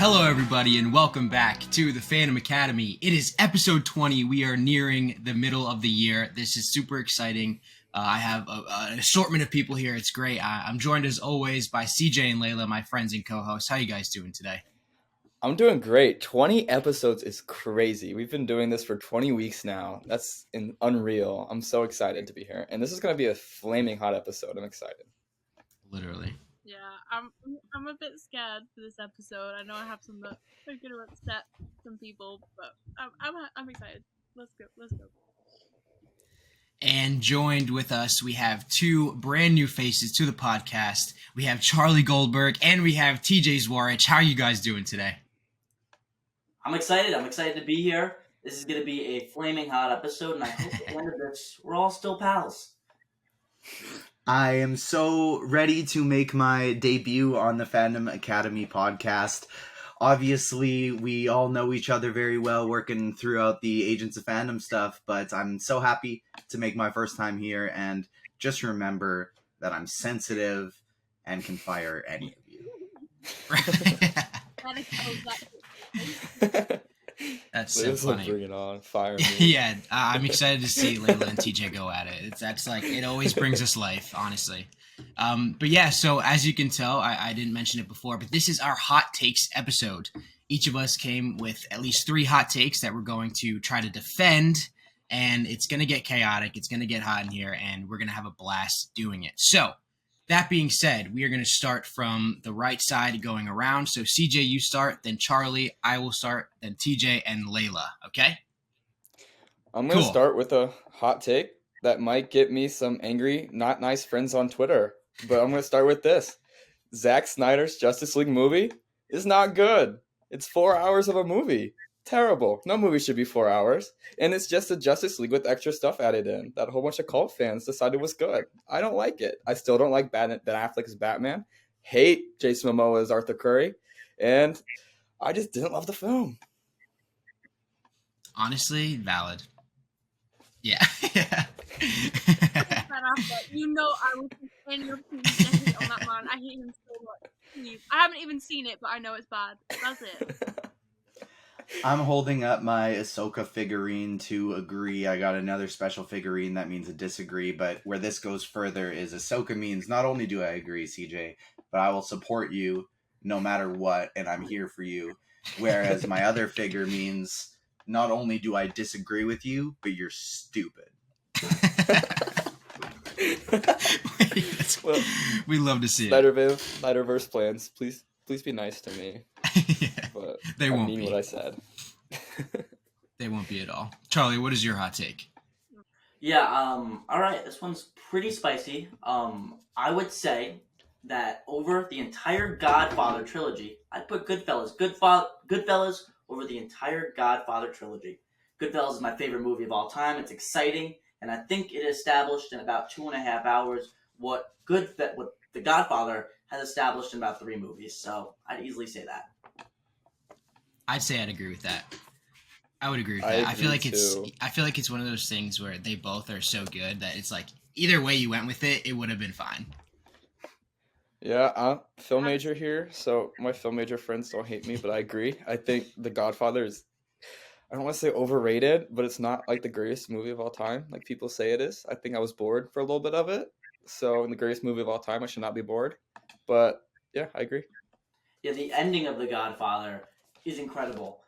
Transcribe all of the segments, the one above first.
Hello, everybody, and welcome back to the Fandom Academy. It is episode 20. We are nearing the middle of the year. This is super exciting. I have an assortment of people here. It's great. I'm joined, as always, by CJ and Layla, my friends and co-hosts. How you guys doing today? I'm doing great. 20 episodes is crazy. We've been doing this for 20 weeks now. That's unreal. I'm so excited to be here. And this is going to be a flaming hot episode. I'm excited. Literally. Yeah, I'm a bit scared for this episode. I know I have some that are going to upset some people, but I'm excited. Let's go. And joined with us, we have two brand new faces to the podcast. We have Charlie Goldberg and we have TJ Zwarych. How are you guys doing today? I'm excited. I'm excited to be here. This is going to be a flaming hot episode, and I hope at the end of this, we're all still pals. I am so ready to make my debut on the Fandom Academy podcast. Obviously, we all know each other very well working throughout the Agents of Fandom stuff, but I'm so happy to make my first time here, and just remember that I'm sensitive and can fire any of you. That's so funny. Bring it on. Fire me. Yeah, I'm excited to see Layla and TJ go at it. That's like, it always brings us life, honestly. But yeah, so as you can tell, I didn't mention it before, but this is our hot takes episode. Each of us came with at least 3 hot takes that we're going to try to defend, and it's going to get chaotic. It's going to get hot in here, and we're going to have a blast doing it. So that being said, we are going to start from the right side going around. So CJ, you start, then Charlie, I will start, then TJ, and Layla, okay? I'm going to start with a hot take that might get me some angry, not nice friends on Twitter. But I'm going to start with this. Zack Snyder's Justice League movie is not good. It's 4 hours of a movie. Terrible. No movie should be 4 hours. And it's just a Justice League with extra stuff added in that a whole bunch of cult fans decided was good. I don't like it. I still don't like Ben Affleck's Batman. Hate Jason Momoa's Arthur Curry. And I just didn't love the film. Honestly, valid. Yeah. You know I was in your opinion on that man. I hate him so much. Please. I haven't even seen it, but I know it's bad. That's it. I'm holding up my Ahsoka figurine to agree. I got another special figurine that means a disagree, but where this goes further is Ahsoka means not only do I agree, CJ, but I will support you no matter what, and I'm here for you. Whereas my other figure means not only do I disagree with you, but you're stupid. Well, we love to see it. Snyderverse plans. Please be nice to me. Yeah, but they won't mean be what I said. They won't be at all. Charlie, what is your hot take? Yeah, all right, this one's pretty spicy. I would say that over the entire Godfather trilogy, I'd put Goodfellas. Goodfellas over the entire Godfather trilogy. Goodfellas is my favorite movie of all time. It's exciting, and I think it established in about 2.5 hours what The Godfather has established in about 3 movies. So I'd easily say that. I'd say I'd agree with that. I would agree with that. I feel like it's one of those things where they both are so good that it's like either way you went with it, it would have been fine. Yeah, I'm a film major here, so my film major friends don't hate me, but I agree. I think The Godfather is, I don't want to say overrated, but it's not like the greatest movie of all time, like people say it is. I think I was bored for a little bit of it. So in the greatest movie of all time, I should not be bored. But yeah, I agree. Yeah, the ending of The Godfather is incredible.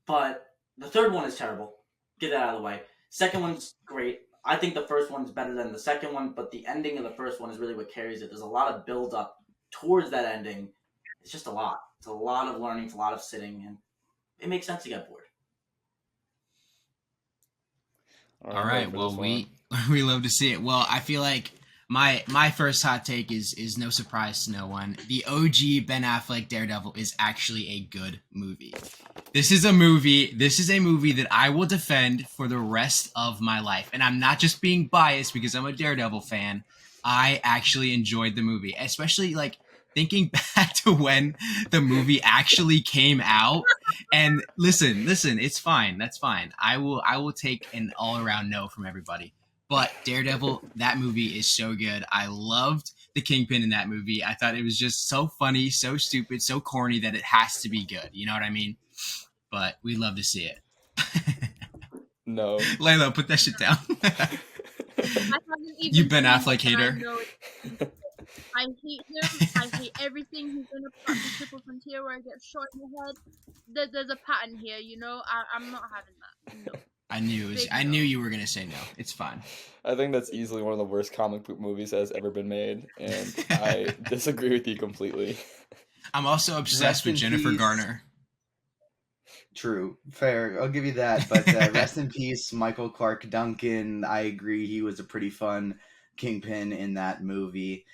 But the third one is terrible. Get that out of the way. Second one's great. I think the first one's better than the second one, but the ending of the first one is really what carries it. There's a lot of build up towards that ending. It's just a lot. It's a lot of learning, it's a lot of sitting, and it makes sense to get bored. All right. Well, we love to see it. Well, I feel like my first hot take is no surprise to no one. The OG Ben Affleck Daredevil is actually a good movie. This is a movie that I will defend for the rest of my life. And I'm not just being biased because I'm a Daredevil fan. I actually enjoyed the movie, especially like thinking back to when the movie actually came out. And listen, it's fine. That's fine. I will take an all-around no from everybody. But Daredevil, that movie is so good. I loved the Kingpin in that movie. I thought it was just so funny, so stupid, so corny that it has to be good. You know what I mean? But we love to see it. No. Layla, put that shit down. I haven't even You Ben seen Affleck it, and I hater. know it. I hate him. I hate everything he's in about the Triple Frontier where he gets shot in the head. There's a pattern here, you know. I'm not having that. No. I knew you were gonna say no. It's fine. I think that's easily one of the worst comic book movies that has ever been made, and I disagree with you completely. I'm also obsessed with Jennifer Garner. True, fair. I'll give you that. But rest in peace, Michael Clark Duncan. I agree, he was a pretty fun Kingpin in that movie.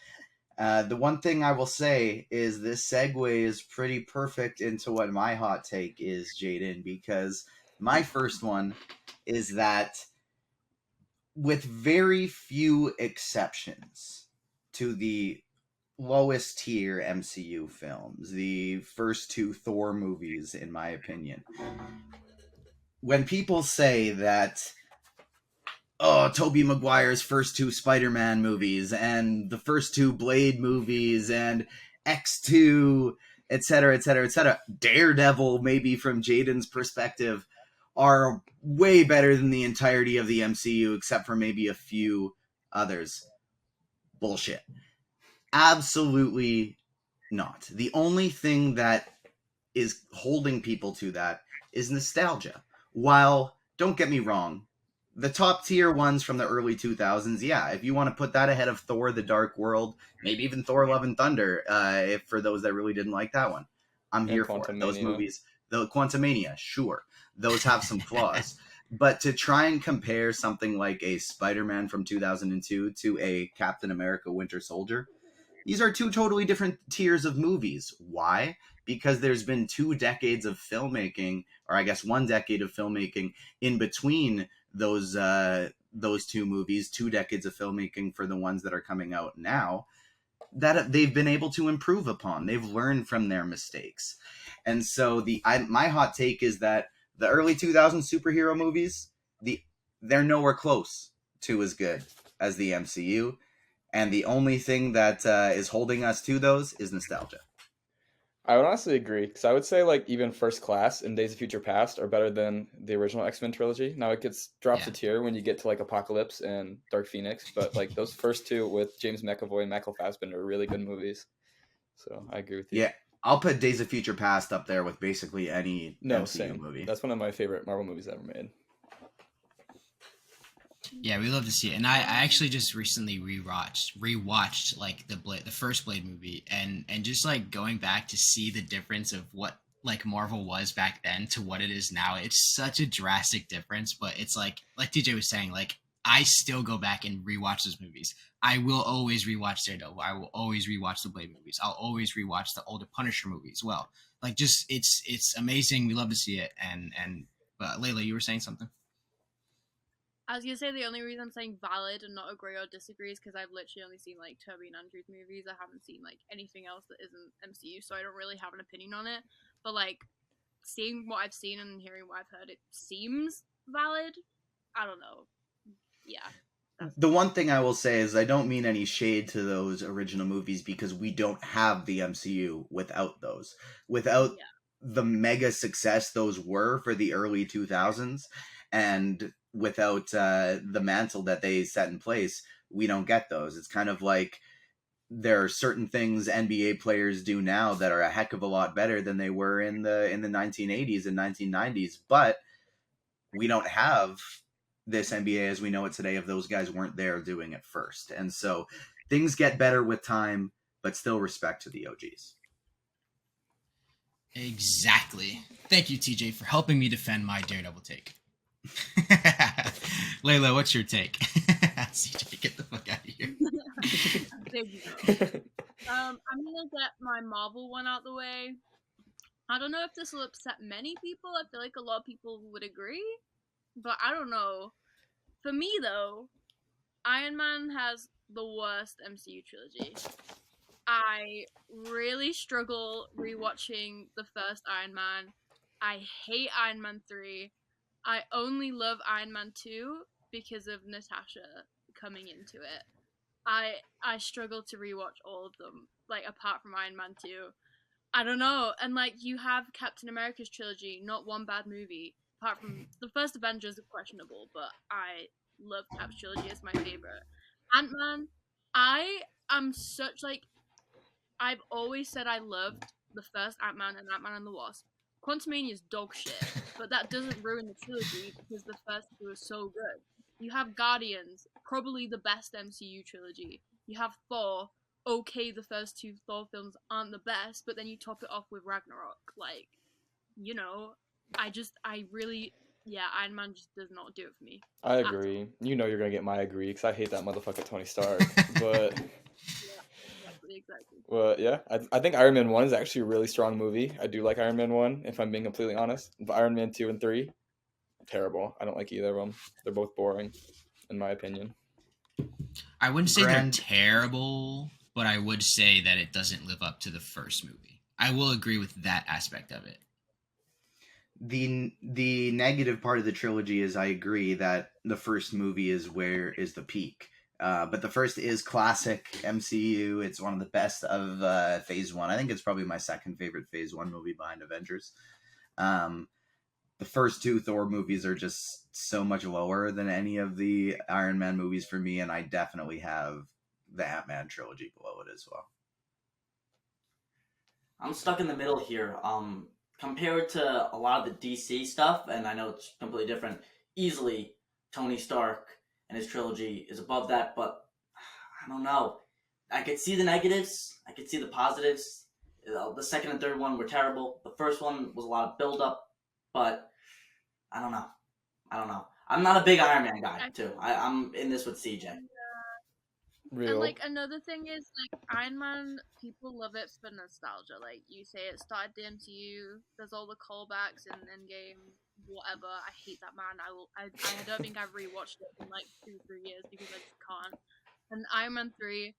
The one thing I will say is this segue is pretty perfect into what my hot take is, Jaden, because my first one is that with very few exceptions to the lowest tier MCU films, the first two Thor movies, in my opinion, when people say that, oh, Tobey Maguire's first two Spider-Man movies and the first two Blade movies and X2, etc., etc., etc., Daredevil, maybe from Jaden's perspective, are way better than the entirety of the MCU, except for maybe a few others. Bullshit. Absolutely not. The only thing that is holding people to that is nostalgia. While, don't get me wrong, the top tier ones from the early 2000s, yeah, if you want to put that ahead of Thor the Dark World, maybe even Thor Love and Thunder, if for those that really didn't like that one, I'm here for it. Those movies, the Quantumania, sure, those have some flaws. But to try and compare something like a Spider-Man from 2002 to a Captain America Winter Soldier, these are two totally different tiers of movies. Why? Because there's been 2 decades of filmmaking, or I guess 1 decade of filmmaking in between those two movies, 2 decades of filmmaking for the ones that are coming out now, that they've been able to improve upon. They've learned from their mistakes. And so my hot take is that the early 2000s superhero movies, they're nowhere close to as good as the MCU. And the only thing that is holding us to those is nostalgia. I would honestly agree, because I would say like even First Class and Days of Future Past are better than the original X-Men trilogy. Now it drops a tier when you get to like Apocalypse and Dark Phoenix, but like those first two with James McAvoy and Michael Fassbender are really good movies. So I agree with you. Yeah, I'll put Days of Future Past up there with basically any MCU movie. That's one of my favorite Marvel movies ever made. Yeah, we love to see it, and I actually just recently rewatched like the first Blade movie, and just like going back to see the difference of what like Marvel was back then to what it is now. It's such a drastic difference, but it's like TJ was saying, like I still go back and rewatch those movies. I will always rewatch Daredevil. I will always rewatch the Blade movies. I'll always rewatch the older Punisher movie as well. Like just it's amazing. We love to see it, and but Layla, you were saying something. I was gonna say the only reason I'm saying valid and not agree or disagree is because I've literally only seen like Tobey and Andrew's movies. I haven't seen like anything else that isn't MCU, so I don't really have an opinion on it. But like seeing what I've seen and hearing what I've heard, it seems valid. I don't know. Yeah. The one thing I will say is I don't mean any shade to those original movies because we don't have the MCU without those. Without the mega success those were for the early 2000s, and without the mantle that they set in place, we don't get those. It's kind of like there are certain things NBA players do now that are a heck of a lot better than they were in the 1980s and 1990s, but we don't have this NBA as we know it today if those guys weren't there doing it first. And so things get better with time, but still respect to the OGs. Exactly. Thank you, TJ, for helping me defend my Daredevil take. Layla, what's your take? CJ, get the fuck out of here. There you go. I'm gonna get my Marvel one out the way. I don't know if this will upset many people. I feel like a lot of people would agree, but I don't know. For me, though, Iron Man has the worst MCU trilogy. I really struggle rewatching the first Iron Man. I hate Iron Man 3. I only love Iron Man 2 because of Natasha coming into it. I struggle to rewatch all of them, like apart from Iron Man 2. I don't know. And like you have Captain America's trilogy, not one bad movie. Apart from the first Avengers are questionable, but I love Cap's trilogy. It's my favorite. Ant-Man, I am such like I've always said I loved the first Ant-Man and Ant-Man and the Wasp. Quantumania is dog shit, but that doesn't ruin the trilogy because the first two are so good. You have Guardians, probably the best MCU trilogy. You have Thor, okay, the first two Thor films aren't the best, but then you top it off with Ragnarok. Like, you know, Iron Man just does not do it for me. I agree. You know you're gonna get my agree, because I hate that motherfucker Tony Stark, but... Exactly. Well, yeah, I think Iron Man 1 is actually a really strong movie. I do like Iron Man 1, if I'm being completely honest. But Iron Man 2 and 3, terrible. I don't like either of them. They're both boring, in my opinion. I wouldn't say they're terrible, but I would say that it doesn't live up to the first movie. I will agree with that aspect of it. The negative part of the trilogy is I agree that the first movie is the peak. But the first is classic MCU. It's one of the best of Phase 1. I think it's probably my second favorite Phase 1 movie behind Avengers. The first two Thor movies are just so much lower than any of the Iron Man movies for me, and I definitely have the Ant-Man trilogy below it as well. I'm stuck in the middle here. Compared to a lot of the DC stuff, and I know it's completely different, easily Tony Stark and his trilogy is above that, but I don't know. I could see the negatives. I could see the positives. The second and third one were terrible. The first one was a lot of build-up, but I don't know. I'm not a big Iron Man guy, too. I'm in this with CJ. Real. And like another thing is like Iron Man, people love it for nostalgia. Like you say, it started the MCU. There's all the callbacks in Endgame, whatever. I hate that, man. I don't think I've rewatched it in like 2-3 years because I just can't. And Iron Man 3,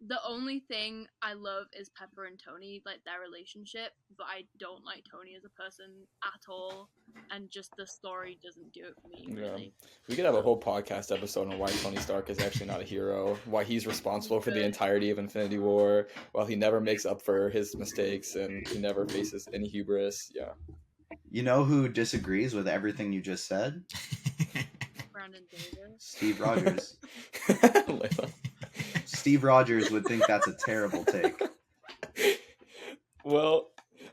the only thing I love is Pepper and Tony, like their relationship, but I don't like Tony as a person at all, and just the story doesn't do it for me, really. We could have a whole podcast episode on why Tony Stark is actually not a hero, why he's responsible for the entirety of Infinity War, while he never makes up for his mistakes, and he never faces any hubris. Yeah. You know who disagrees with everything you just said? Brandon Davis. Steve Rogers. Steve Rogers would think that's a terrible take. Well,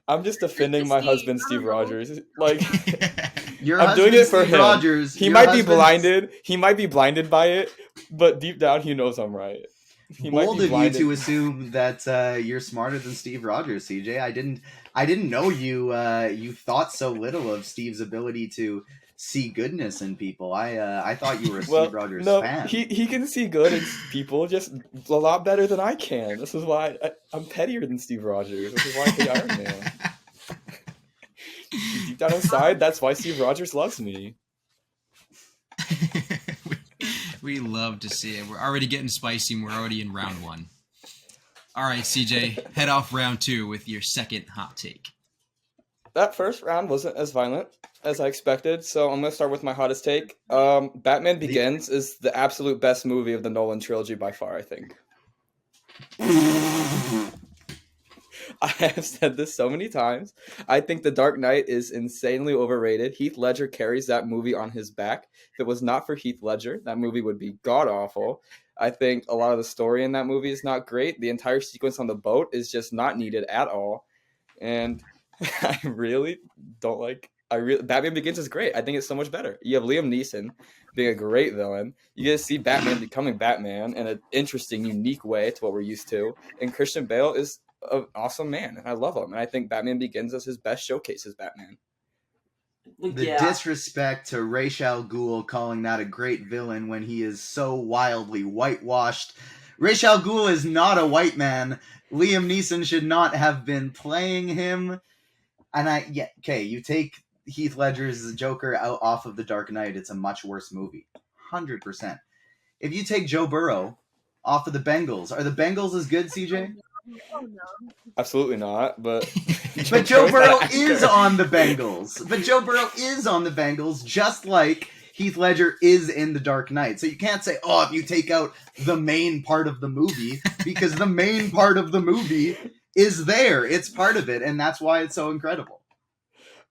I'm just defending my husband, Steve Rogers. Like, I'm doing it for him. Rogers, he might be blinded. He might be blinded by it, but deep down, he knows I'm right. Bold of you to assume that you're smarter than Steve Rogers, CJ. I didn't know you thought so little of Steve's ability to see goodness in people. I thought you were a Steve Rogers fan. He can see good in people just a lot better than I can. This is why I'm pettier than Steve Rogers. This is why I hate Iron Man. Deep down inside, that's why Steve Rogers loves me. We love to see it. We're already getting spicy and we're already in round 1. All right, CJ, head off round 2 with your second hot take. That first round wasn't as violent as I expected, so I'm going to start with my hottest take. Batman Begins is the absolute best movie of the Nolan trilogy by far, I think. I have said this so many times. I think The Dark Knight is insanely overrated. Heath Ledger carries that movie on his back. If it was not for Heath Ledger, that movie would be god-awful. I think a lot of the story in that movie is not great. The entire sequence on the boat is just not needed at all. And I really don't like... Batman Begins is great. I think it's so much better. You have Liam Neeson being a great villain. You get to see Batman becoming Batman in an interesting, unique way to what we're used to. And Christian Bale is an awesome man, and I love him. And I think Batman Begins as his best showcase as Batman. The disrespect to Ra's al Ghul calling that a great villain when he is so wildly whitewashed. Ra's al Ghul is not a white man. Liam Neeson should not have been playing him. And you take Heath Ledger's Joker out off of The Dark Knight, it's a much worse movie. 100%. If you take Joe Burrow off of the Bengals, are the Bengals as good, CJ? Oh, no. Absolutely not, but... Joe Burrow is on the Bengals. But Joe Burrow is on the Bengals, just like Heath Ledger is in The Dark Knight. So you can't say, oh, if you take out the main part of the movie, because the main part of the movie is there. It's part of it, and that's why it's so incredible.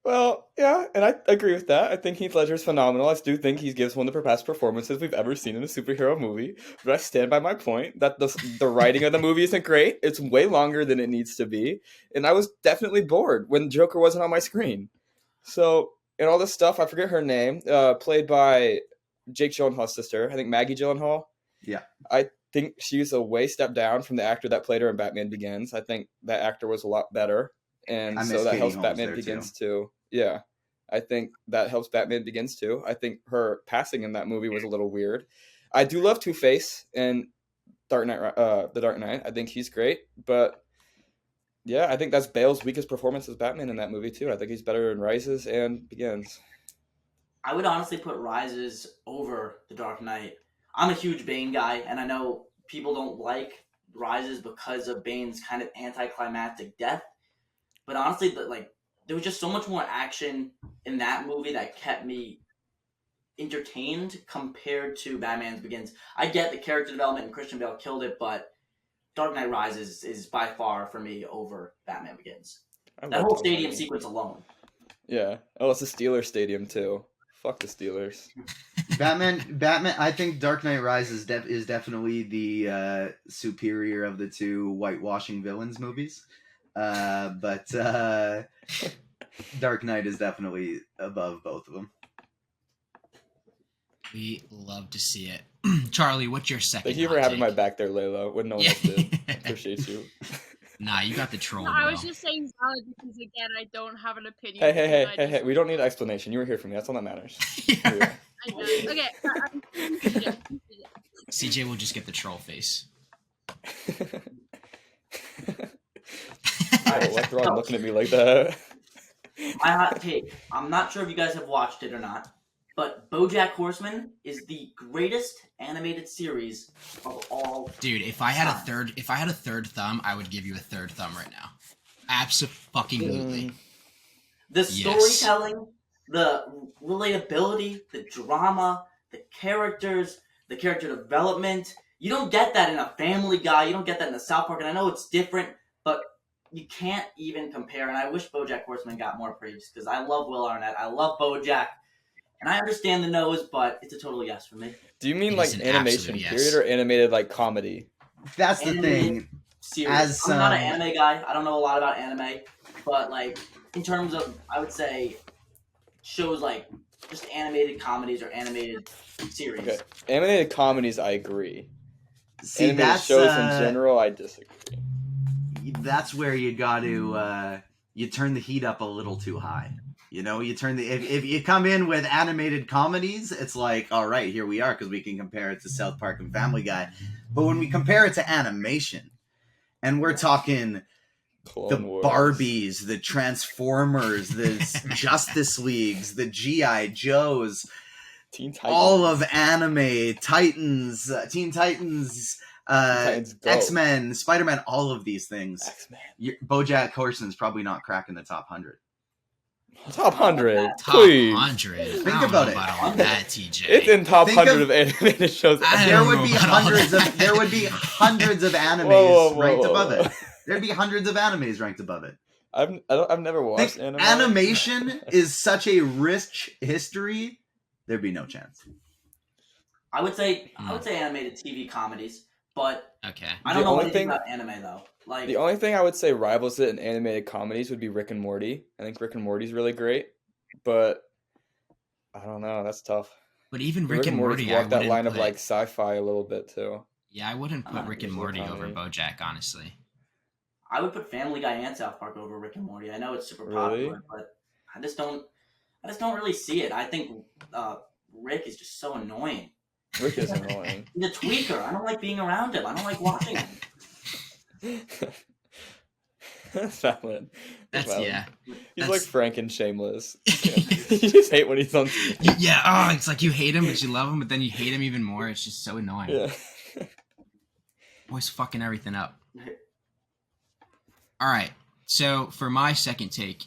Well, yeah, and I agree with that. I think Heath Ledger is phenomenal. I do think he gives one of the best performances we've ever seen in a superhero movie. But I stand by my point that the writing of the movie isn't great. It's way longer than it needs to be. And I was definitely bored when Joker wasn't on my screen. So, and all this stuff, I forget her name, played by Jake Gyllenhaal's sister, I think Maggie Gyllenhaal. Yeah. I think she's a way step down from the actor that played her in Batman Begins. I think that actor was a lot better. And so that helps Batman Begins too. Yeah, I think that helps Batman Begins too. I think her passing in that movie was a little weird. I do love Two-Face in The Dark Knight. I think he's great, but yeah, I think that's Bale's weakest performance as Batman in that movie too. I think he's better in Rises and Begins. I would honestly put Rises over The Dark Knight. I'm a huge Bane guy, and I know people don't like Rises because of Bane's kind of anticlimactic death. But honestly, there was just so much more action in that movie that kept me entertained compared to Batman Begins. I get the character development and Christian Bale killed it, but Dark Knight Rises is by far for me over Batman Begins. That whole stadium sequence alone. Yeah. Oh, it's a Steelers stadium too. Fuck the Steelers. Batman. I think Dark Knight Rises is definitely the superior of the two whitewashing villains movies. But Dark Knight is definitely above both of them. We love to see it. Charlie, what's your second? Thank you for having my back there, Layla, when no one else did. Appreciate you. Nah, you got the troll. No, bro. I was just saying valid because, again, I don't have an opinion. Hey, we don't need an explanation. You were here for me. That's all that matters. Yeah. I know. Okay. CJ will just get the troll face. What's wrong looking at me like that? My hot take. I'm not sure if you guys have watched it or not, but BoJack Horseman is the greatest animated series of all. Dude, if I had a third thumb, I would give you a third thumb right now. Absolutely. The storytelling, the relatability, the drama, the characters, the character development. You don't get that in a Family Guy. You don't get that in a South Park. And I know it's different, but you can't even compare. And I wish BoJack Horseman got more praise because I love Will Arnett. I love BoJack. And I understand the no's, but it's a total yes for me. Do you mean like animation period or animated like comedy? That's the thing. Series. I'm not an anime guy. I don't know a lot about anime. But like in terms of, I would say, shows like just animated comedies or animated series. Okay. Animated comedies, I agree. See, animated shows in general, I disagree. That's where you got to you turn the heat up a little too high. You know, you turn if you come in with animated comedies, it's like, all right, here we are, because we can compare it to South Park and Family Guy. But when we compare it to animation, and we're talking Clone Wars. Barbies, the Transformers, the Justice Leagues, the G.I. Joes, Teen Titans. All of anime, Titans, Teen Titans, X-Men, Spider-Man, all of these things. X-Men. BoJack Horseman's probably not cracking the top 100. Top 100, top please. 100. Think about it. All that, TJ. It's in top 100 of animated shows. There would be hundreds of animes ranked above it. There'd be hundreds of animes ranked above it. I've never watched anime. Animation is such a rich history. There'd be no chance. I would say animated TV comedies, but okay. I don't know anything about anime though. Like the only thing I would say rivals it in animated comedies would be Rick and Morty. I think Rick and Morty's really great, but I don't know. That's tough. But even Rick and Morty, walk that line of like sci-fi a little bit too. Yeah, I wouldn't put Rick and Morty over BoJack, honestly. I would put Family Guy and South Park over Rick and Morty. I know it's super popular, but I just don't really see it. I think Rick is just so annoying. Rick is annoying. He's a tweaker. I don't like being around him. I don't like watching him. That's valid. That's valid. Yeah. He's like Frank and Shameless. You just hate when he's on TV. Yeah, it's like you hate him, but you love him, but then you hate him even more. It's just so annoying. Yeah. Always fucking everything up. All right, so for my second take,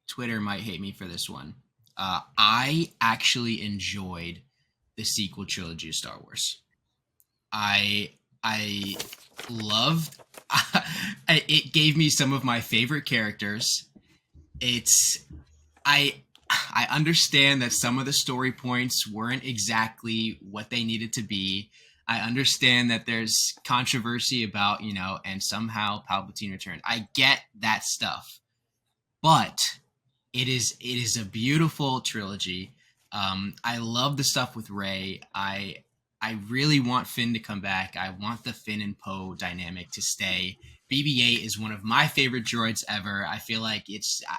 Twitter might hate me for this one. I actually enjoyed the sequel trilogy of Star Wars. I loved. It gave me some of my favorite characters. I understand that some of the story points weren't exactly what they needed to be. I understand that there's controversy about, and somehow Palpatine returned. I get that stuff. But it is a beautiful trilogy. I love the stuff with Rey. I really want Finn to come back. I want the Finn and Poe dynamic to stay. BB-8 is one of my favorite droids ever. I feel like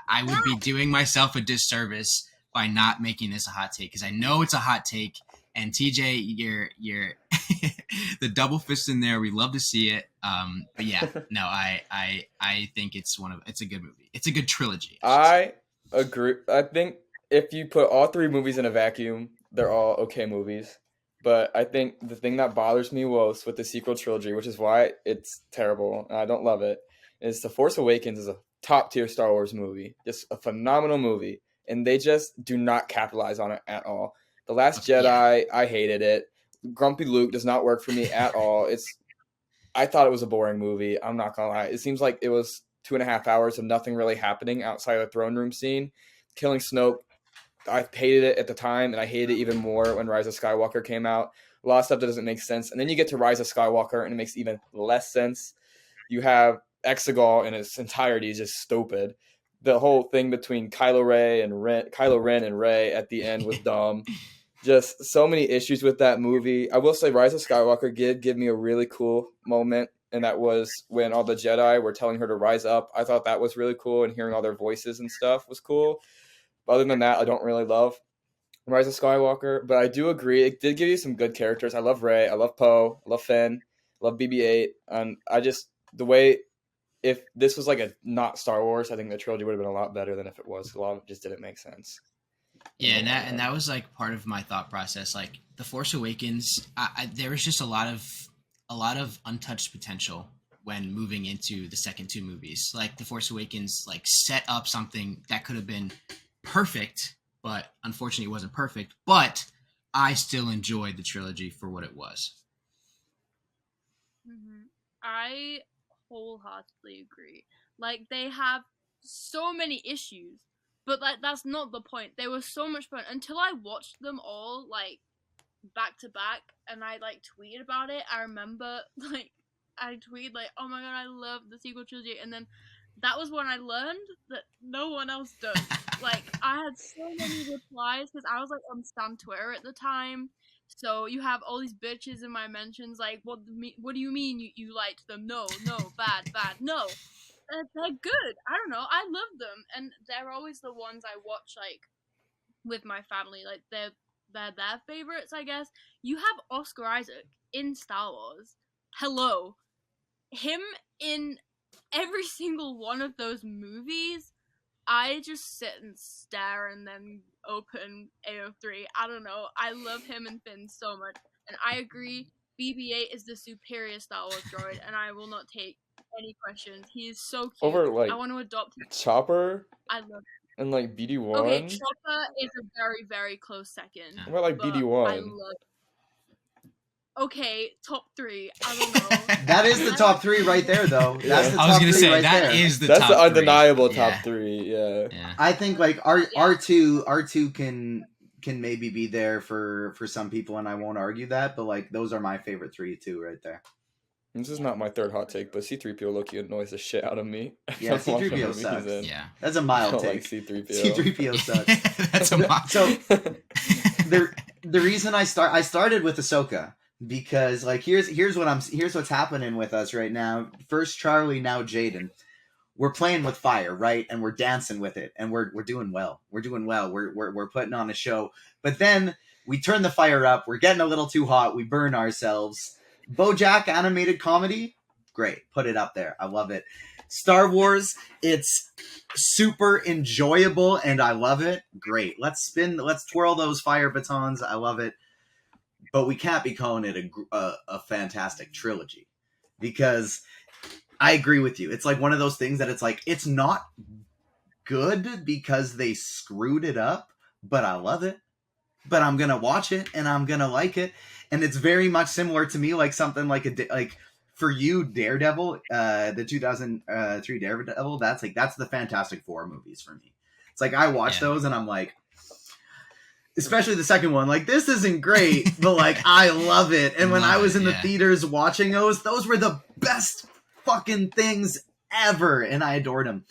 I would be doing myself a disservice by not making this a hot take, because I know it's a hot take. And TJ, you're the double fist in there. We love to see it. But yeah, no, I think it's a good movie. It's a good trilogy. I agree. I think if you put all three movies in a vacuum, they're all okay movies. But I think the thing that bothers me most with the sequel trilogy, which is why it's terrible and I don't love it, is The Force Awakens is a top tier Star Wars movie. Just a phenomenal movie. And they just do not capitalize on it at all. The Last Jedi, I hated it. Grumpy Luke does not work for me at all. I thought it was a boring movie. I'm not gonna lie. It seems like it was 2.5 hours of nothing really happening outside of the throne room scene. Killing Snoke, I hated it at the time, and I hated it even more when Rise of Skywalker came out. A lot of stuff that doesn't make sense. And then you get to Rise of Skywalker, and it makes even less sense. You have Exegol in its entirety is just stupid. The whole thing between Kylo Ren and Rey at the end was dumb. Just so many issues with that movie. I will say Rise of Skywalker did give me a really cool moment, and that was when all the Jedi were telling her to rise up. I thought that was really cool, and hearing all their voices and stuff was cool. But other than that, I don't really love Rise of Skywalker. But I do agree, it did give you some good characters. I love Rey, I love Poe, I love Finn, I love BB-8. And if this was like a not Star Wars, I think the trilogy would have been a lot better than if it was. A lot of it just didn't make sense. Yeah, and that was like part of my thought process. Like The Force Awakens, there was just a lot of untouched potential when moving into the second two movies. Like The Force Awakens, like set up something that could have been perfect, but unfortunately it wasn't perfect. But I still enjoyed the trilogy for what it was. Mm-hmm. I wholeheartedly agree. Like, they have so many issues, but like that's not the point. They were so much fun until I watched them all like back to back, and I like tweeted about it. I remember like I tweeted like, "Oh my god, I love the sequel trilogy," and then that was when I learned that no one else does. Like, I had so many replies because I was like on Stan Twitter at the time. So you have all these bitches in my mentions like, what do you mean you liked them? No, bad, no. They're good. I don't know. I love them, and they're always the ones I watch like with my family. Like they're their favorites, I guess. You have Oscar Isaac in Star Wars. Hello, him in every single one of those movies. I just sit and stare and then open AO3. I don't know. I love him and Finn so much, and I agree. BB-8 is the superior Star Wars droid, and I will not take any questions. He is so cute. Over like I want to adopt him. Chopper. I love him. And like BD1. Okay, Chopper is a very, very close second. What about like BD1? I love him. Okay, top 3. I don't know. That is the top 3 right there, though. That's the top I was gonna 3 say right that there. is the That's top the undeniable 3. top 3. Yeah. I think like R2 can maybe be there for some people, and I won't argue that. But like those are my favorite 3 too, right there. This is not my third hot take, but C-3PO low-key annoys the shit out of me. Yeah, C-3PO sucks. Yeah, that's a mild take. Like C-3PO. C-3PO sucks. That's a mild. So the reason I started with Ahsoka because like here's what's happening with us right now. First Charlie, now Jaden. We're playing with fire, right? And we're dancing with it, and we're doing well. We're doing well. We're putting on a show. But then we turn the fire up. We're getting a little too hot. We burn ourselves. BoJack animated comedy, great. Put it up there. I love it. Star Wars, it's super enjoyable, and I love it. Great. Let's twirl those fire batons. I love it. But we can't be calling it a fantastic trilogy because I agree with you. It's like one of those things that it's like, it's not good because they screwed it up, but I love it. But I'm gonna watch it and I'm gonna like it, and it's very much similar to me, like something like for you, Daredevil, the 2003 Daredevil. That's the Fantastic Four movies for me. It's like I watch those and I'm like, especially the second one, like this isn't great, but like I love it. And when I was in the theaters watching those were the best fucking things ever, and I adored them.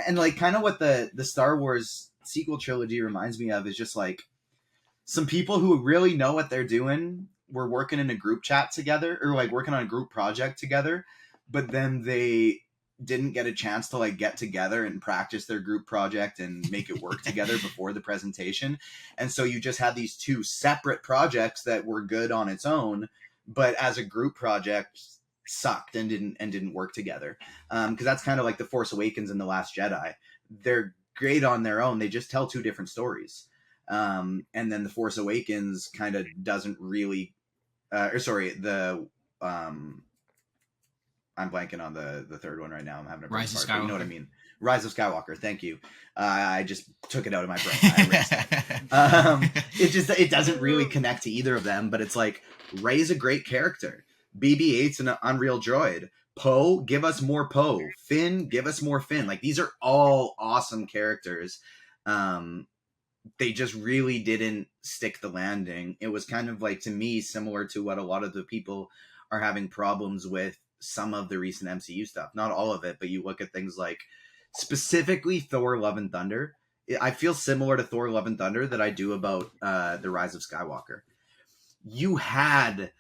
And like kind of what the Star Wars sequel trilogy reminds me of is just like some people who really know what they're doing were working in a group chat together, or like working on a group project together, but then they didn't get a chance to like get together and practice their group project and make it work together before the presentation. And so you just had these two separate projects that were good on its own, but as a group project sucked and didn't work together. Because that's kind of like The Force Awakens and The Last Jedi. They're great on their own. They just tell two different stories. And then The Force Awakens kind of doesn't really, I'm blanking on the third one right now. I'm having a Rise of Skywalker. You know what I mean? Rise of Skywalker. Thank you. I just took it out of my brain. I erased it. It doesn't really connect to either of them, but it's like Rey's a great character. BB-8's an unreal droid. Poe, give us more Poe. Finn, give us more Finn. Like these are all awesome characters. They just really didn't stick the landing. It was kind of like, to me, similar to what a lot of the people are having problems with some of the recent MCU stuff. Not all of it, but you look at things like specifically Thor Love and Thunder. I feel similar to Thor Love and Thunder that I do about The Rise of Skywalker. You had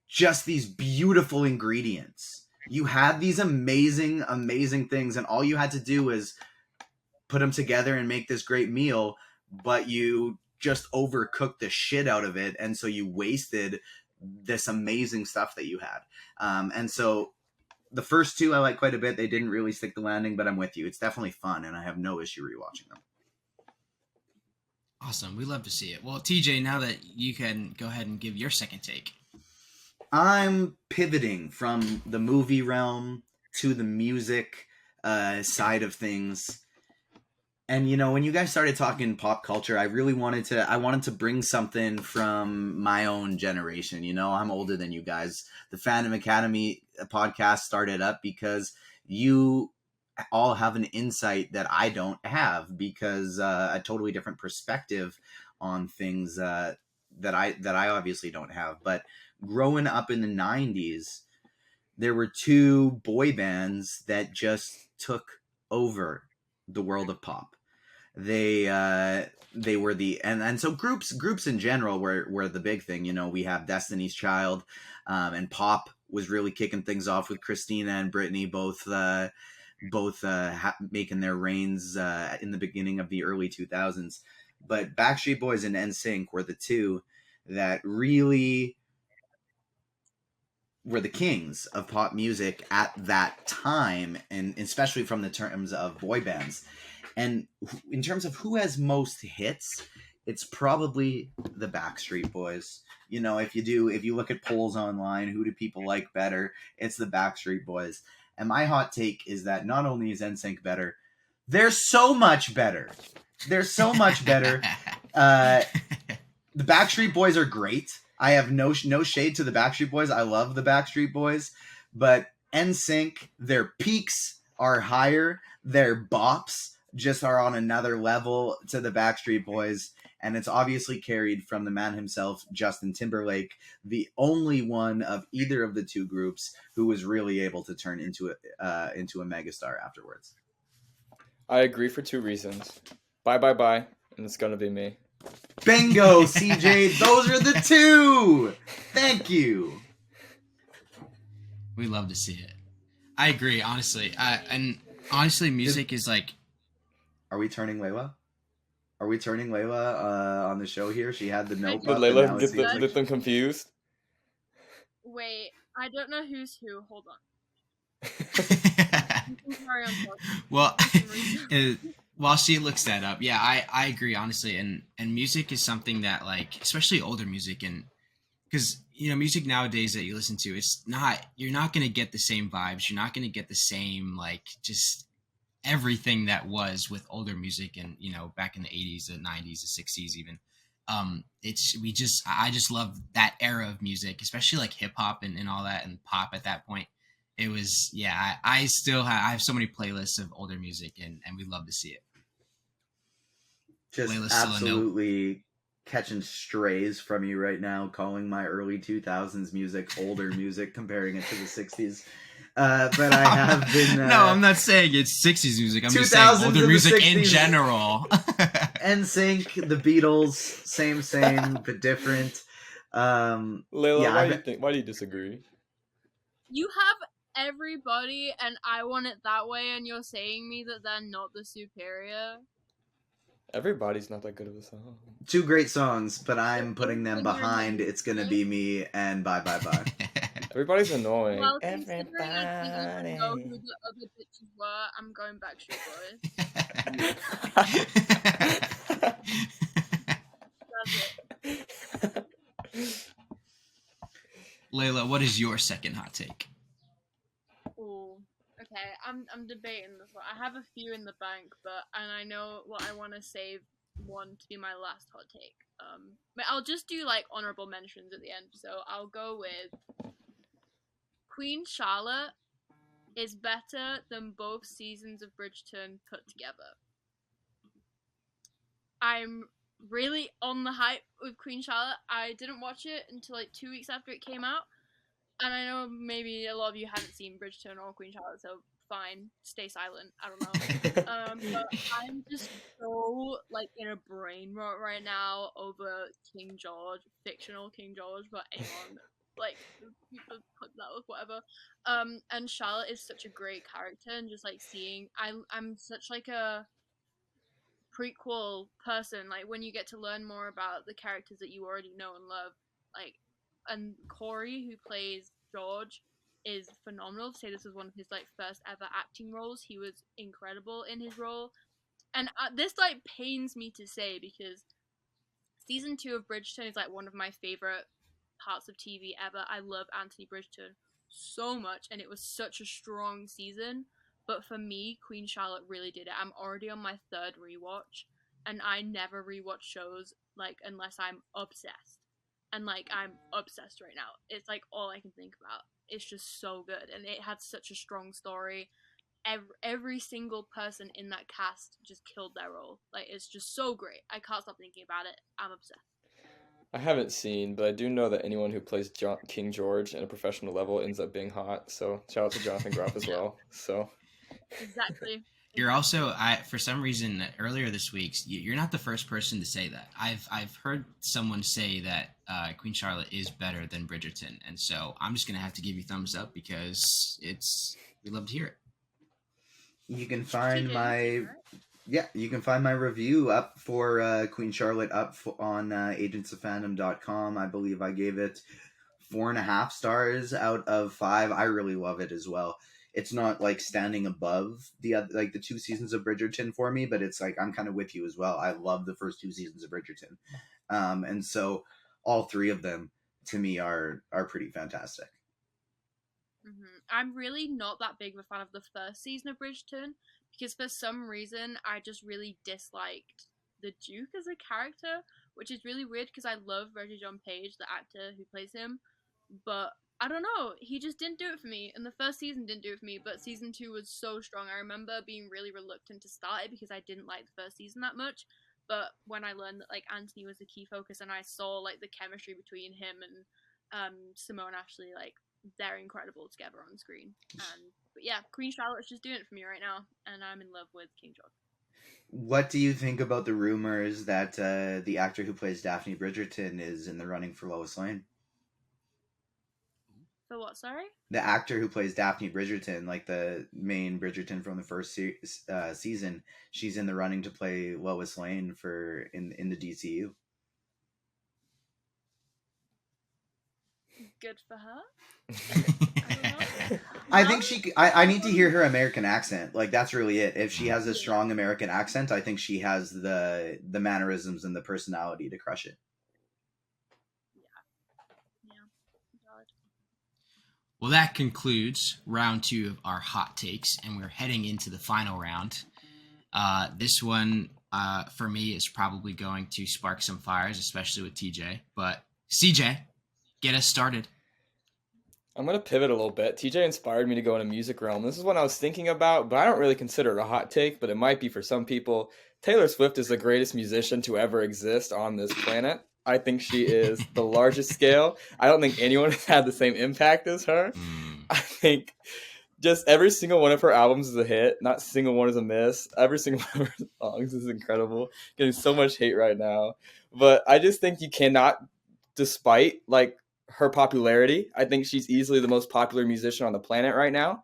just these beautiful ingredients. You had these amazing, amazing things, and all you had to do was put them together and make this great meal, but you just overcooked the shit out of it, and so you wasted this amazing stuff that you had. And so the first two I like quite a bit. They didn't really stick the landing, but I'm with you. It's definitely fun, and I have no issue rewatching them. Awesome. We love to see it. Well, TJ, now that you can go ahead and give your second take. I'm pivoting from the movie realm to the music side of things. And, you know, when you guys started talking pop culture, I really wanted to bring something from my own generation. You know, I'm older than you guys. The Fandom Academy podcast started up because you all have an insight that I don't have, because a totally different perspective on things that I obviously don't have. But growing up in the 90s, there were two boy bands that just took over the world of pop. They were and so groups in general were the big thing. You know, we have Destiny's Child, and pop was really kicking things off with Christina and Britney, both making their reigns in the beginning of the early 2000s. But Backstreet Boys and NSYNC were the two that really were the kings of pop music at that time, and especially from the terms of boy bands. And in terms of who has most hits, it's probably the Backstreet Boys. You know, if you look at polls online, who do people like better? It's the Backstreet Boys. And my hot take is that not only is NSYNC better, they're so much better. They're so much better. The Backstreet Boys are great. I have no shade to the Backstreet Boys. I love the Backstreet Boys. But NSYNC, their peaks are higher. Their bops just are on another level to the Backstreet Boys. And it's obviously carried from the man himself, Justin Timberlake, the only one of either of the two groups who was really able to turn into a megastar afterwards. I agree for two reasons. Bye, and it's going to be me. Bingo, CJ. Those are the two. Thank you. We love to see it. I agree, honestly. And honestly, music is like... Are we turning Layla? On the show here? She had the note. Did Layla get them confused? Wait, I don't know who's who. Hold on. Well, while she looks that up, yeah, I agree, honestly. And music is something that, like, especially older music, and because, you know, music nowadays that you listen to, you're not going to get the same vibes. You're not going to get the same, like, just everything that was with older music, and back in the 80s, the 90s, the 60s even. I just love that era of music, especially like hip hop and all that, and pop at that point. It was, yeah, I have so many playlists of older music, and we love to see it. Just Playlists absolutely catching strays from you right now, calling my early 2000s music older music, comparing it to the 60s. But I have been... no, I'm not saying it's 60s music. I'm just saying older music in general. NSYNC, the Beatles, same, but different. Layla, yeah, why do you think? Why do you disagree? You have everybody, and I want it that way, and you're saying me that they're not the superior. Everybody's not that good of a song. 2 great songs, but I'm putting them behind It's Gonna Be Me and Bye Bye Bye. Everybody's annoying. Well, considering I didn't even know who the other bitches were, I'm going Backstreet Boys. That's it. Layla, what is your second hot take? Ooh, okay. I'm debating this one. I have a few in the bank, and I know what I want to save one to be my last hot take. But I'll just do like honorable mentions at the end. So I'll go with Queen Charlotte is better than both seasons of Bridgerton put together. I'm really on the hype with Queen Charlotte. I didn't watch it until like 2 weeks after it came out. And I know maybe a lot of you haven't seen Bridgerton or Queen Charlotte, so fine, stay silent. I don't know. But I'm just so like in a brain rot right now over King George, fictional King George, but anyone like people put that with whatever. And Charlotte is such a great character, and just like seeing, I'm such like a prequel person. Like when you get to learn more about the characters that you already know and love, like. And Corey, who plays George, is phenomenal. To say this was one of his like first ever acting roles, he was incredible in his role. And this like pains me to say because season 2 of Bridgerton is like one of my favorite parts of TV ever. I love Anthony Bridgerton so much, and it was such a strong season. But for me, Queen Charlotte really did it. I'm already on my 3rd rewatch, and I never rewatch shows like unless I'm obsessed. And like I'm obsessed right now. It's like all I can think about. It's just so good, and it had such a strong story. Every single person in that cast just killed their role. Like it's just so great. I can't stop thinking about it. I'm obsessed. I haven't seen, but I do know that anyone who plays King George at a professional level ends up being hot. So shout out to Jonathan Groff as well. So exactly. You're also, for some reason, earlier this week, you're not the first person to say that. I've heard someone say that Queen Charlotte is better than Bridgerton, and so I'm just gonna have to give you thumbs up because we love to hear it. You can find my review up for Queen Charlotte on agentsofandom.com. I believe I gave it 4.5 stars out of 5. I really love it as well. It's not like standing above the 2 seasons of Bridgerton for me, but it's like I'm kind of with you as well. I love the first 2 seasons of Bridgerton, and so all 3 of them to me are pretty fantastic. Mm-hmm. I'm really not that big of a fan of the first season of Bridgerton because for some reason I just really disliked the Duke as a character, which is really weird because I love Reggie John Page, the actor who plays him, but I don't know, he just didn't do it for me, and the first season didn't do it for me, but season 2 was so strong. I remember being really reluctant to start it because I didn't like the first season that much, but when I learned that like Anthony was the key focus and I saw like the chemistry between him and Simone Ashley, like they're incredible together on screen. But yeah, Queen Charlotte's just doing it for me right now, and I'm in love with King George. What do you think about the rumors that the actor who plays Daphne Bridgerton is in the running for Lois Lane? For what, sorry? The actor who plays Daphne Bridgerton, like the main Bridgerton from the first season, she's in the running to play Lois Lane in the DCU. Good for her. I think I need to hear her American accent. Like that's really it. If she has a strong American accent, I think she has the mannerisms and the personality to crush it. Well, that concludes round 2 of our hot takes, and we're heading into the final round. This one, for me, is probably going to spark some fires, especially with TJ. But CJ, get us started. I'm going to pivot a little bit. TJ inspired me to go in a music realm. This is what I was thinking about, but I don't really consider it a hot take, but it might be for some people. Taylor Swift is the greatest musician to ever exist on this planet. I think she is the largest scale. I don't think anyone has had the same impact as her. I think just every single one of her albums is a hit. Not a single one is a miss. Every single one of her songs is incredible. Getting so much hate right now. But I just think you cannot, despite like her popularity, I think she's easily the most popular musician on the planet right now.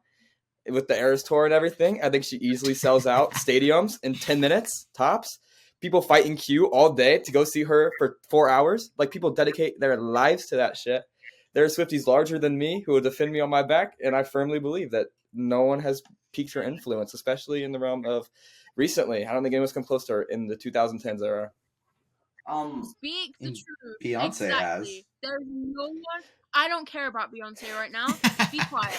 With the Eras Tour and everything, I think she easily sells out stadiums in 10 minutes, tops. People fight in queue all day to go see her for 4 hours. Like, people dedicate their lives to that shit. There are Swifties larger than me who will defend me on my back, and I firmly believe that no one has peaked her influence, especially in the realm of recently. I don't think anyone's come close to her in the 2010s era. Speak the truth. Beyonce has. There's no one. I don't care about Beyonce right now. Be quiet.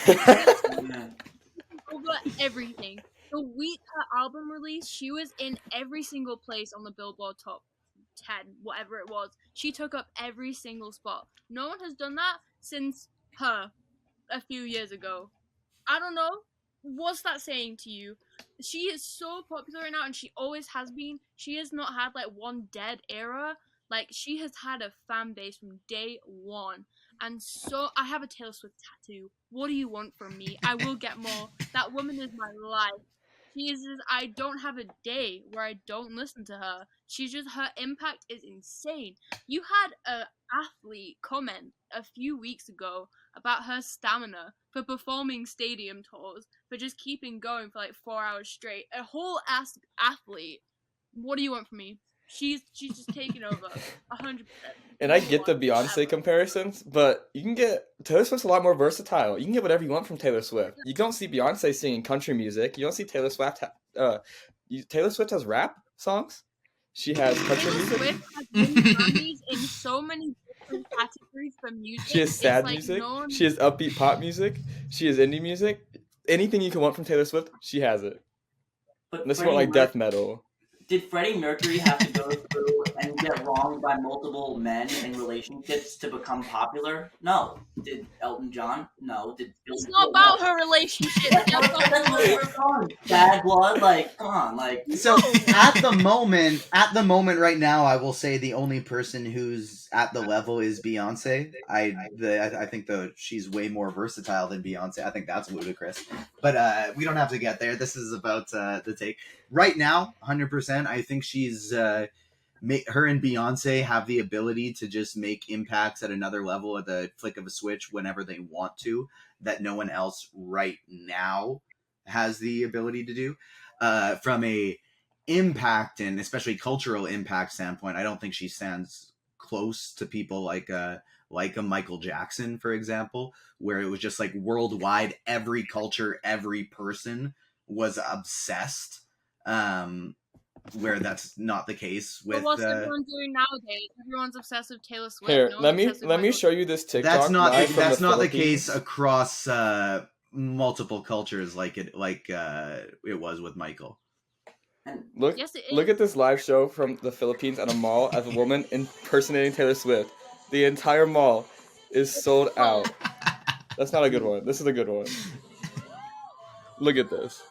Over everything. The week her album release, she was in every single place on the Billboard Top 10, whatever it was. She took up every single spot. No one has done that since her a few years ago. I don't know. What's that saying to you? She is so popular right now, and she always has been. She has not had like one dead era. Like, she has had a fan base from day one. And so, I have a Taylor Swift tattoo. What do you want from me? I will get more. That woman is my life. I don't have a day where I don't listen to her. Her impact is insane. You had an athlete comment a few weeks ago about her stamina for performing stadium tours, for just keeping going for like 4 hours straight. A whole ass athlete. What do you want from me? She's just taking over 100%. And I get the Beyonce comparisons, but you can get Taylor Swift's a lot more versatile. You can get whatever you want from Taylor Swift. You don't see Beyonce singing country music. You don't see Taylor Swift. Taylor Swift has rap songs. She has country music. Taylor Swift has been Grammys in so many different categories for music. She has sad music. She has upbeat pop music. She has indie music. Anything you can want from Taylor Swift, she has it. But this is more like death metal. Did Freddie Mercury have to go through and get wronged by multiple men in relationships to become popular? No. Did Elton John? No. It's not about her relationship. Bad blood? Like, come on. Like, so at the moment right now, I will say the only person who's at the level is Beyonce. I think though she's way more versatile than Beyonce. I think that's ludicrous. But we don't have to get there. This is about the take. Right now, 100%, I think she's her and Beyonce have the ability to just make impacts at another level at the flick of a switch whenever they want to, that no one else right now has the ability to do. From a impact and especially cultural impact standpoint, I don't think she stands close to people like a Michael Jackson, for example, where it was just like worldwide, every culture, every person was obsessed. Where that's not the case with. But what's everyone doing nowadays? Everyone's obsessed with Taylor Swift. Here, let me show you this TikTok. That's not the case across multiple cultures like it was with Michael. Look, yes, look at this live show from the Philippines at a mall as a woman impersonating Taylor Swift. The entire mall is sold out. That's not a good one. This is a good one. Look at this.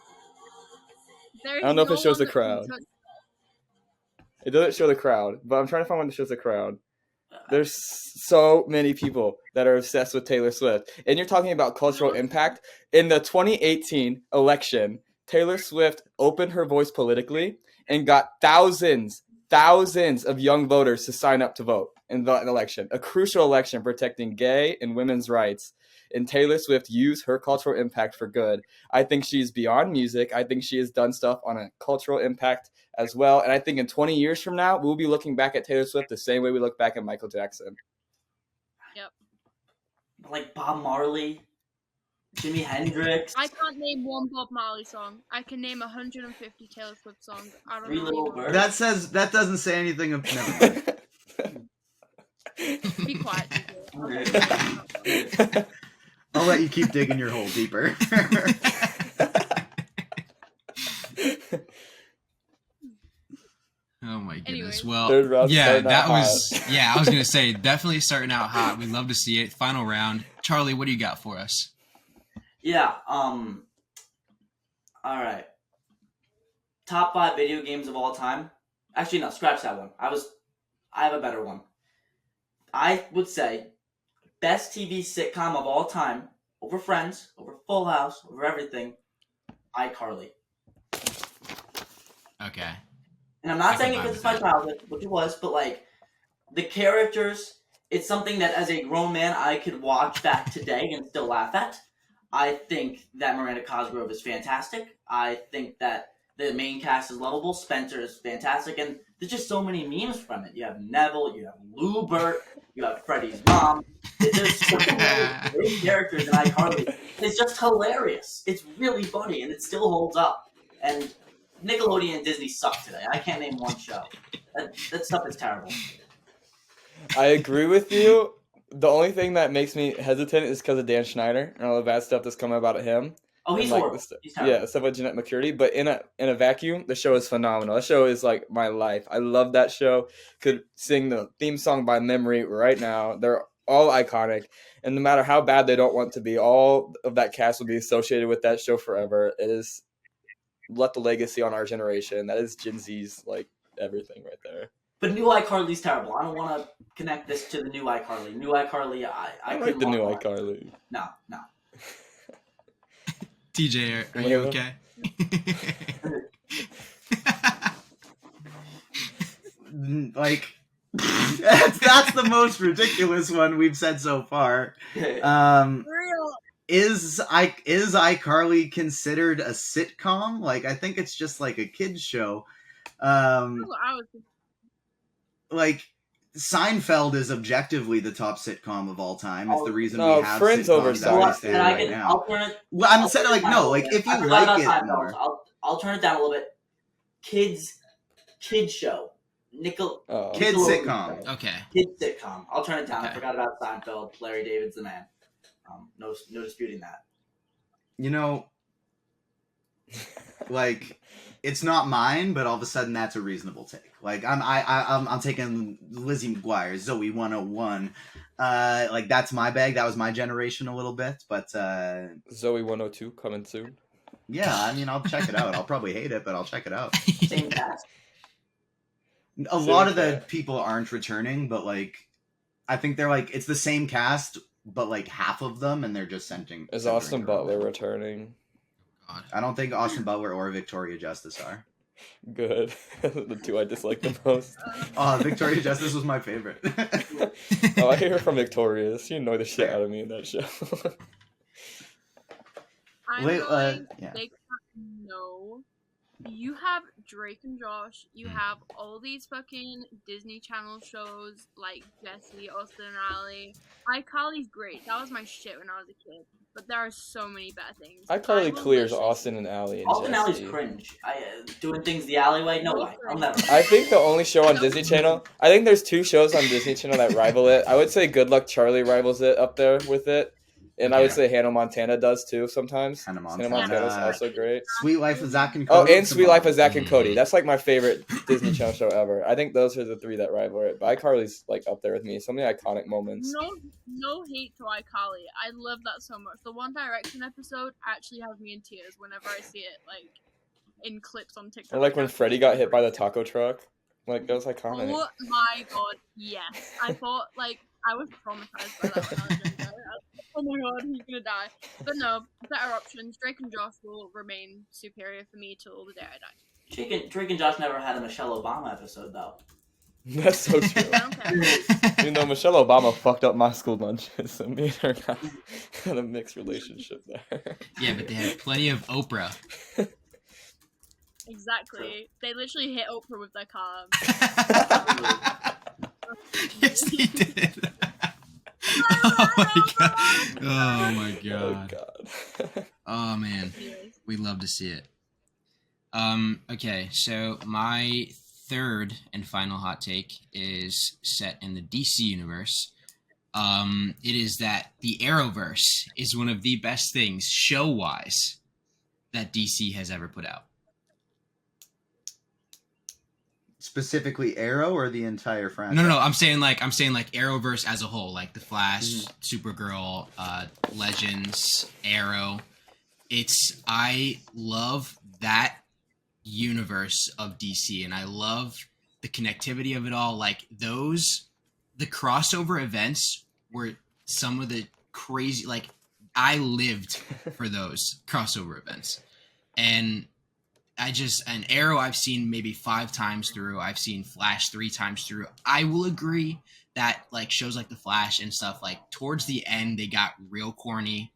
I don't know if it shows the crowd. It doesn't show the crowd, but I'm trying to find one that shows the crowd. There's so many people that are obsessed with Taylor Swift. And you're talking about cultural impact. In the 2018 election, Taylor Swift opened her voice politically and got thousands of young voters to sign up to vote in the election. A crucial election protecting gay and women's rights. And Taylor Swift used her cultural impact for good. I think she's beyond music. I think she has done stuff on a cultural impact as well. And I think in 20 years from now, we'll be looking back at Taylor Swift the same way we look back at Michael Jackson. Yep. Like Bob Marley, Jimi Hendrix. I can't name one Bob Marley song. I can name 150 Taylor Swift songs. I don't know. That doesn't say anything of never. Be quiet. I'll let you keep digging your hole deeper. Oh my goodness. Anyways. Well, Third round yeah, starting that out was hot. yeah, I was gonna say definitely starting out hot. We'd love to see it. Final round. Charlie, what do you got for us? Yeah. All right. Top 5 video games of all time. Actually, no, scratch that one. I have a better one. I would say best TV sitcom of all time, over Friends, over Full House, over everything, iCarly. Okay. And I'm not I saying can it vibe because with it's my that. childhood, which it was, but like the characters, it's something that as a grown man I could watch back today and still laugh at. I think that Miranda Cosgrove is fantastic. I think that the main cast is lovable. Spencer is fantastic, and there's just so many memes from it. You have Neville, you have Lubert, you have Freddie's mom. There's so many great characters in iCarly. It's just hilarious. It's really funny, and it still holds up. And Nickelodeon and Disney suck today. I can't name one show. That stuff is terrible. I agree with you. The only thing that makes me hesitant is because of Dan Schneider and all the bad stuff that's coming about him. Oh, he's and, horrible. He's yeah, terrible. stuff with Jeanette McCurdy. But in a vacuum, the show is phenomenal. That show is like my life. I love that show. Could sing the theme song by memory right now. They're all iconic, and no matter how bad they don't want to be, all of that cast will be associated with that show forever. It is left a legacy on our generation. That is Gen Z's like everything right there. But new iCarly's terrible. I don't want to connect this to the new iCarly. New iCarly, I like the new watch. iCarly. No. TJ, are you okay? Like, that's the most ridiculous one we've said so far. Real. Is iCarly considered a sitcom? Like, I think it's just like a kids show. I was Like, Seinfeld is objectively the top sitcom of all time. It's the reason no, we have Friends sitcoms over as Seinfeld. they stand right now. I'll turn it. Well, I'm I'll saying, turn like, it down no, a like, little if bit. I you forgot like about it Seinfeld. more. I'll turn it down a little bit. Kids show. Kids Nickelodeon. sitcom. Okay. Kids sitcom. I'll turn it down. Okay. I forgot about Seinfeld. Larry David's the man. No disputing that. You know, like, it's not mine, but all of a sudden that's a reasonable take. Like, I'm taking Lizzie McGuire, Zoe 101. Like, that's my bag. That was my generation a little bit, but Zoe 102 coming soon. yeah, I mean, I'll check it out. I'll probably hate it, but I'll check it out. Same cast. A lot of the people aren't returning, but like, I think they're like, it's the same cast, but like half of them, and they're just centering. Is Austin Butler returning? God. I don't think Austin Butler or Victoria Justice are. Good. The two I dislike the most. Oh, Victoria Justice was my favorite. Oh, I hear from Victoria. She annoyed the shit out of me in that show. I'm Wait, going, yeah. they can't know. You have Drake and Josh. You have all these fucking Disney Channel shows like Jessie, Austin and Ally. iCarly's great. That was my shit when I was a kid. But there are so many bad things. iCarly clears Austin and Ally and Austin Alley's Jessie. cringe. Doing things the alleyway? No way. I'll never. I think the only show on Disney Channel, I think there's two shows on Disney Channel that rival it. I would say Good Luck Charlie rivals it up there with it. And I would say Hannah Montana does too sometimes. Hannah Montana's also great. Sweet Life of Zach and Oh, Cody. and Sweet Life of Zach and Cody. That's like my favorite Disney Channel show ever. I think those are the three that rival it. But iCarly's like up there with me. So many iconic moments. No hate to iCarly. I love that so much. The One Direction episode actually has me in tears whenever I see it, like in clips on TikTok. Or like when Freddie got hit by the taco truck. Like that was iconic. Oh my god, yes. I thought like I was traumatized by that when I was younger. Oh my god, he's gonna die. But no, better options. Drake and Josh will remain superior for me till the day I die. Drake and Josh never had a Michelle Obama episode though. That's so true. I don't care. Even though Michelle Obama fucked up my school lunches, and me and her got a mixed relationship there. Yeah, but they had plenty of Oprah. Exactly. They literally hit Oprah with their car. Yes, they did. Oh my god. Oh my god. God. Oh man. We'd love to see it. Okay, so my third and final hot take is set in the DC universe. It is that the Arrowverse is one of the best things, show-wise, that DC has ever put out. Specifically Arrow or the entire franchise? No. I'm saying like Arrowverse as a whole, like the Flash, Supergirl, Legends, Arrow. I love that universe of DC, and I love the connectivity of it all. Like the crossover events were some of the crazy. Like I lived for those crossover events, and an Arrow I've seen maybe 5 times through. I've seen Flash 3 times through. I will agree that like shows like the Flash and stuff, like towards the end they got real corny.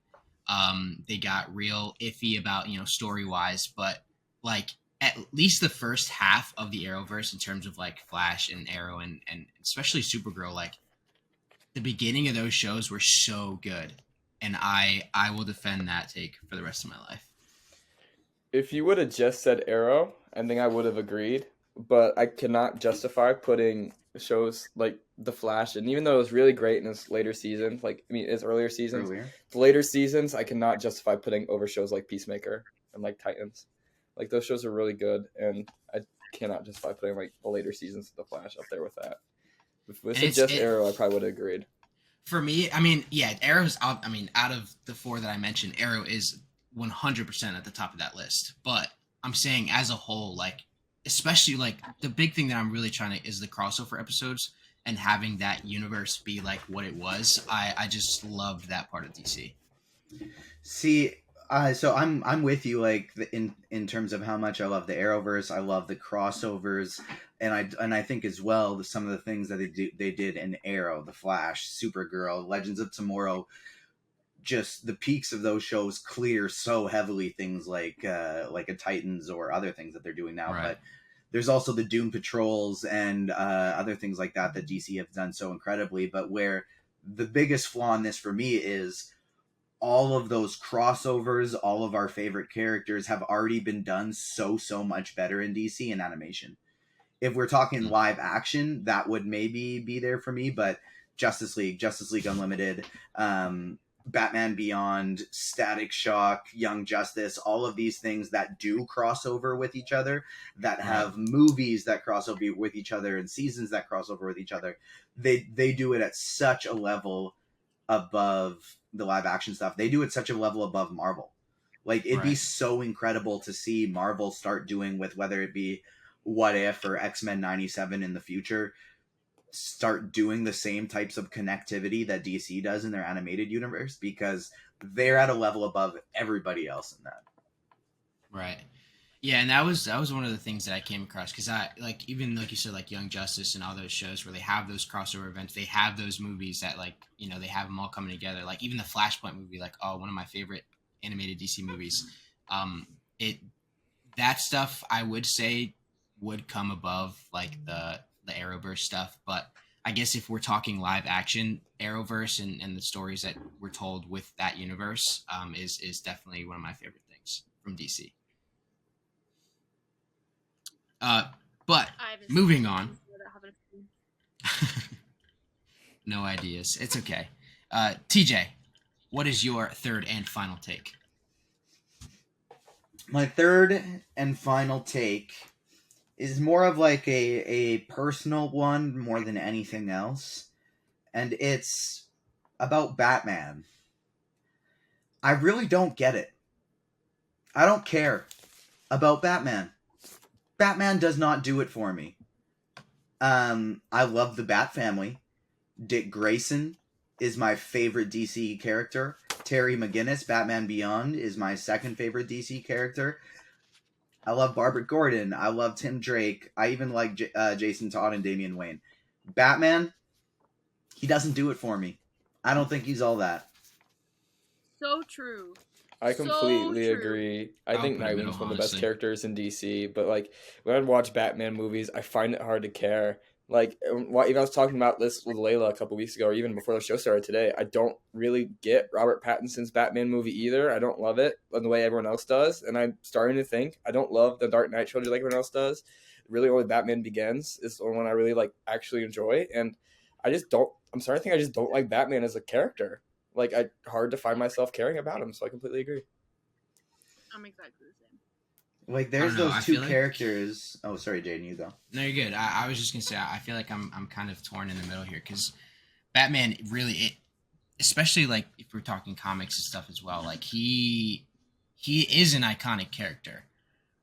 They got real iffy about, story wise, but like at least the first half of the Arrowverse in terms of like Flash and Arrow and especially Supergirl, like the beginning of those shows were so good. And I will defend that take for the rest of my life. If you would have just said Arrow, I think I would have agreed. But I cannot justify putting shows like The Flash, and even though it was really great in its later seasons, its earlier seasons, the later seasons, I cannot justify putting over shows like Peacemaker and like Titans. Like those shows are really good, and I cannot justify putting like the later seasons of The Flash up there with that. If it was just Arrow, I probably would have agreed. For me, Arrow's out. Out of the 4 that I mentioned, Arrow is 100% at the top of that list. But I'm saying as a whole, like, especially like the big thing that I'm really trying to is the crossover episodes and having that universe be like what it was. I just loved that part of DC. See, so I'm with you, like in terms of how much I love the Arrowverse. I love the crossovers, and I think as well some of the things that they did in Arrow, the Flash, Supergirl, Legends of Tomorrow. Just the peaks of those shows clear so heavily things like a Titans or other things that they're doing now. Right. But there's also the Doom Patrols and other things like that DC have done so incredibly. But where the biggest flaw in this for me is all of those crossovers, all of our favorite characters have already been done so much better in DC in animation. If we're talking live action, that would maybe be there for me. But Justice League Unlimited, Batman Beyond, Static Shock, Young Justice, all of these things that do crossover with each other, that have movies that cross over with each other and seasons that cross over with each other, they do it at such a level above the live action stuff. They do it such a level above Marvel. Like, it'd be so incredible to see Marvel start doing with whether it be What If or X-Men 97 in the future, start doing the same types of connectivity that DC does in their animated universe, because they're at a level above everybody else in that. Right. Yeah, and that was one of the things that I came across, because I even like you said, like Young Justice and all those shows where they have those crossover events, they have those movies that they have them all coming together. Like even the Flashpoint movie, one of my favorite animated DC movies. That stuff I would say would come above like the Arrowverse stuff, but I guess if we're talking live action, Arrowverse and the stories that were told with that universe is definitely one of my favorite things from DC. But moving on. No ideas. It's okay. TJ, what is your third and final take? My third and final take is more of like a personal one more than anything else. And it's about Batman. I really don't get it. I don't care about Batman. Batman does not do it for me. I love the Bat family. Dick Grayson is my favorite DC character. Terry McGinnis, Batman Beyond, is my second favorite DC character. I love Barbara Gordon. I love Tim Drake. I even like Jason Todd and Damian Wayne. Batman, he doesn't do it for me. I don't think he's all that. So true. I completely agree. I think Nightwing's one of the best characters in DC, but like when I watch Batman movies, I find it hard to care. Like, even I was talking about this with Layla a couple weeks ago, or even before the show started today, I don't really get Robert Pattinson's Batman movie either. I don't love it in the way everyone else does, and I'm starting to think I don't love the Dark Knight trilogy like everyone else does. Really, only Batman Begins is the one I really actually enjoy, and I just don't. I'm starting to think I just don't like Batman as a character. Like, hard to find myself caring about him. So I completely agree. I'm exactly the same. Like, there's those two characters. Oh, sorry, Jaden, you go. No, you're good. I was just gonna say I feel like I'm kind of torn in the middle here because Batman really, especially like if we're talking comics and stuff as well, like he is an iconic character,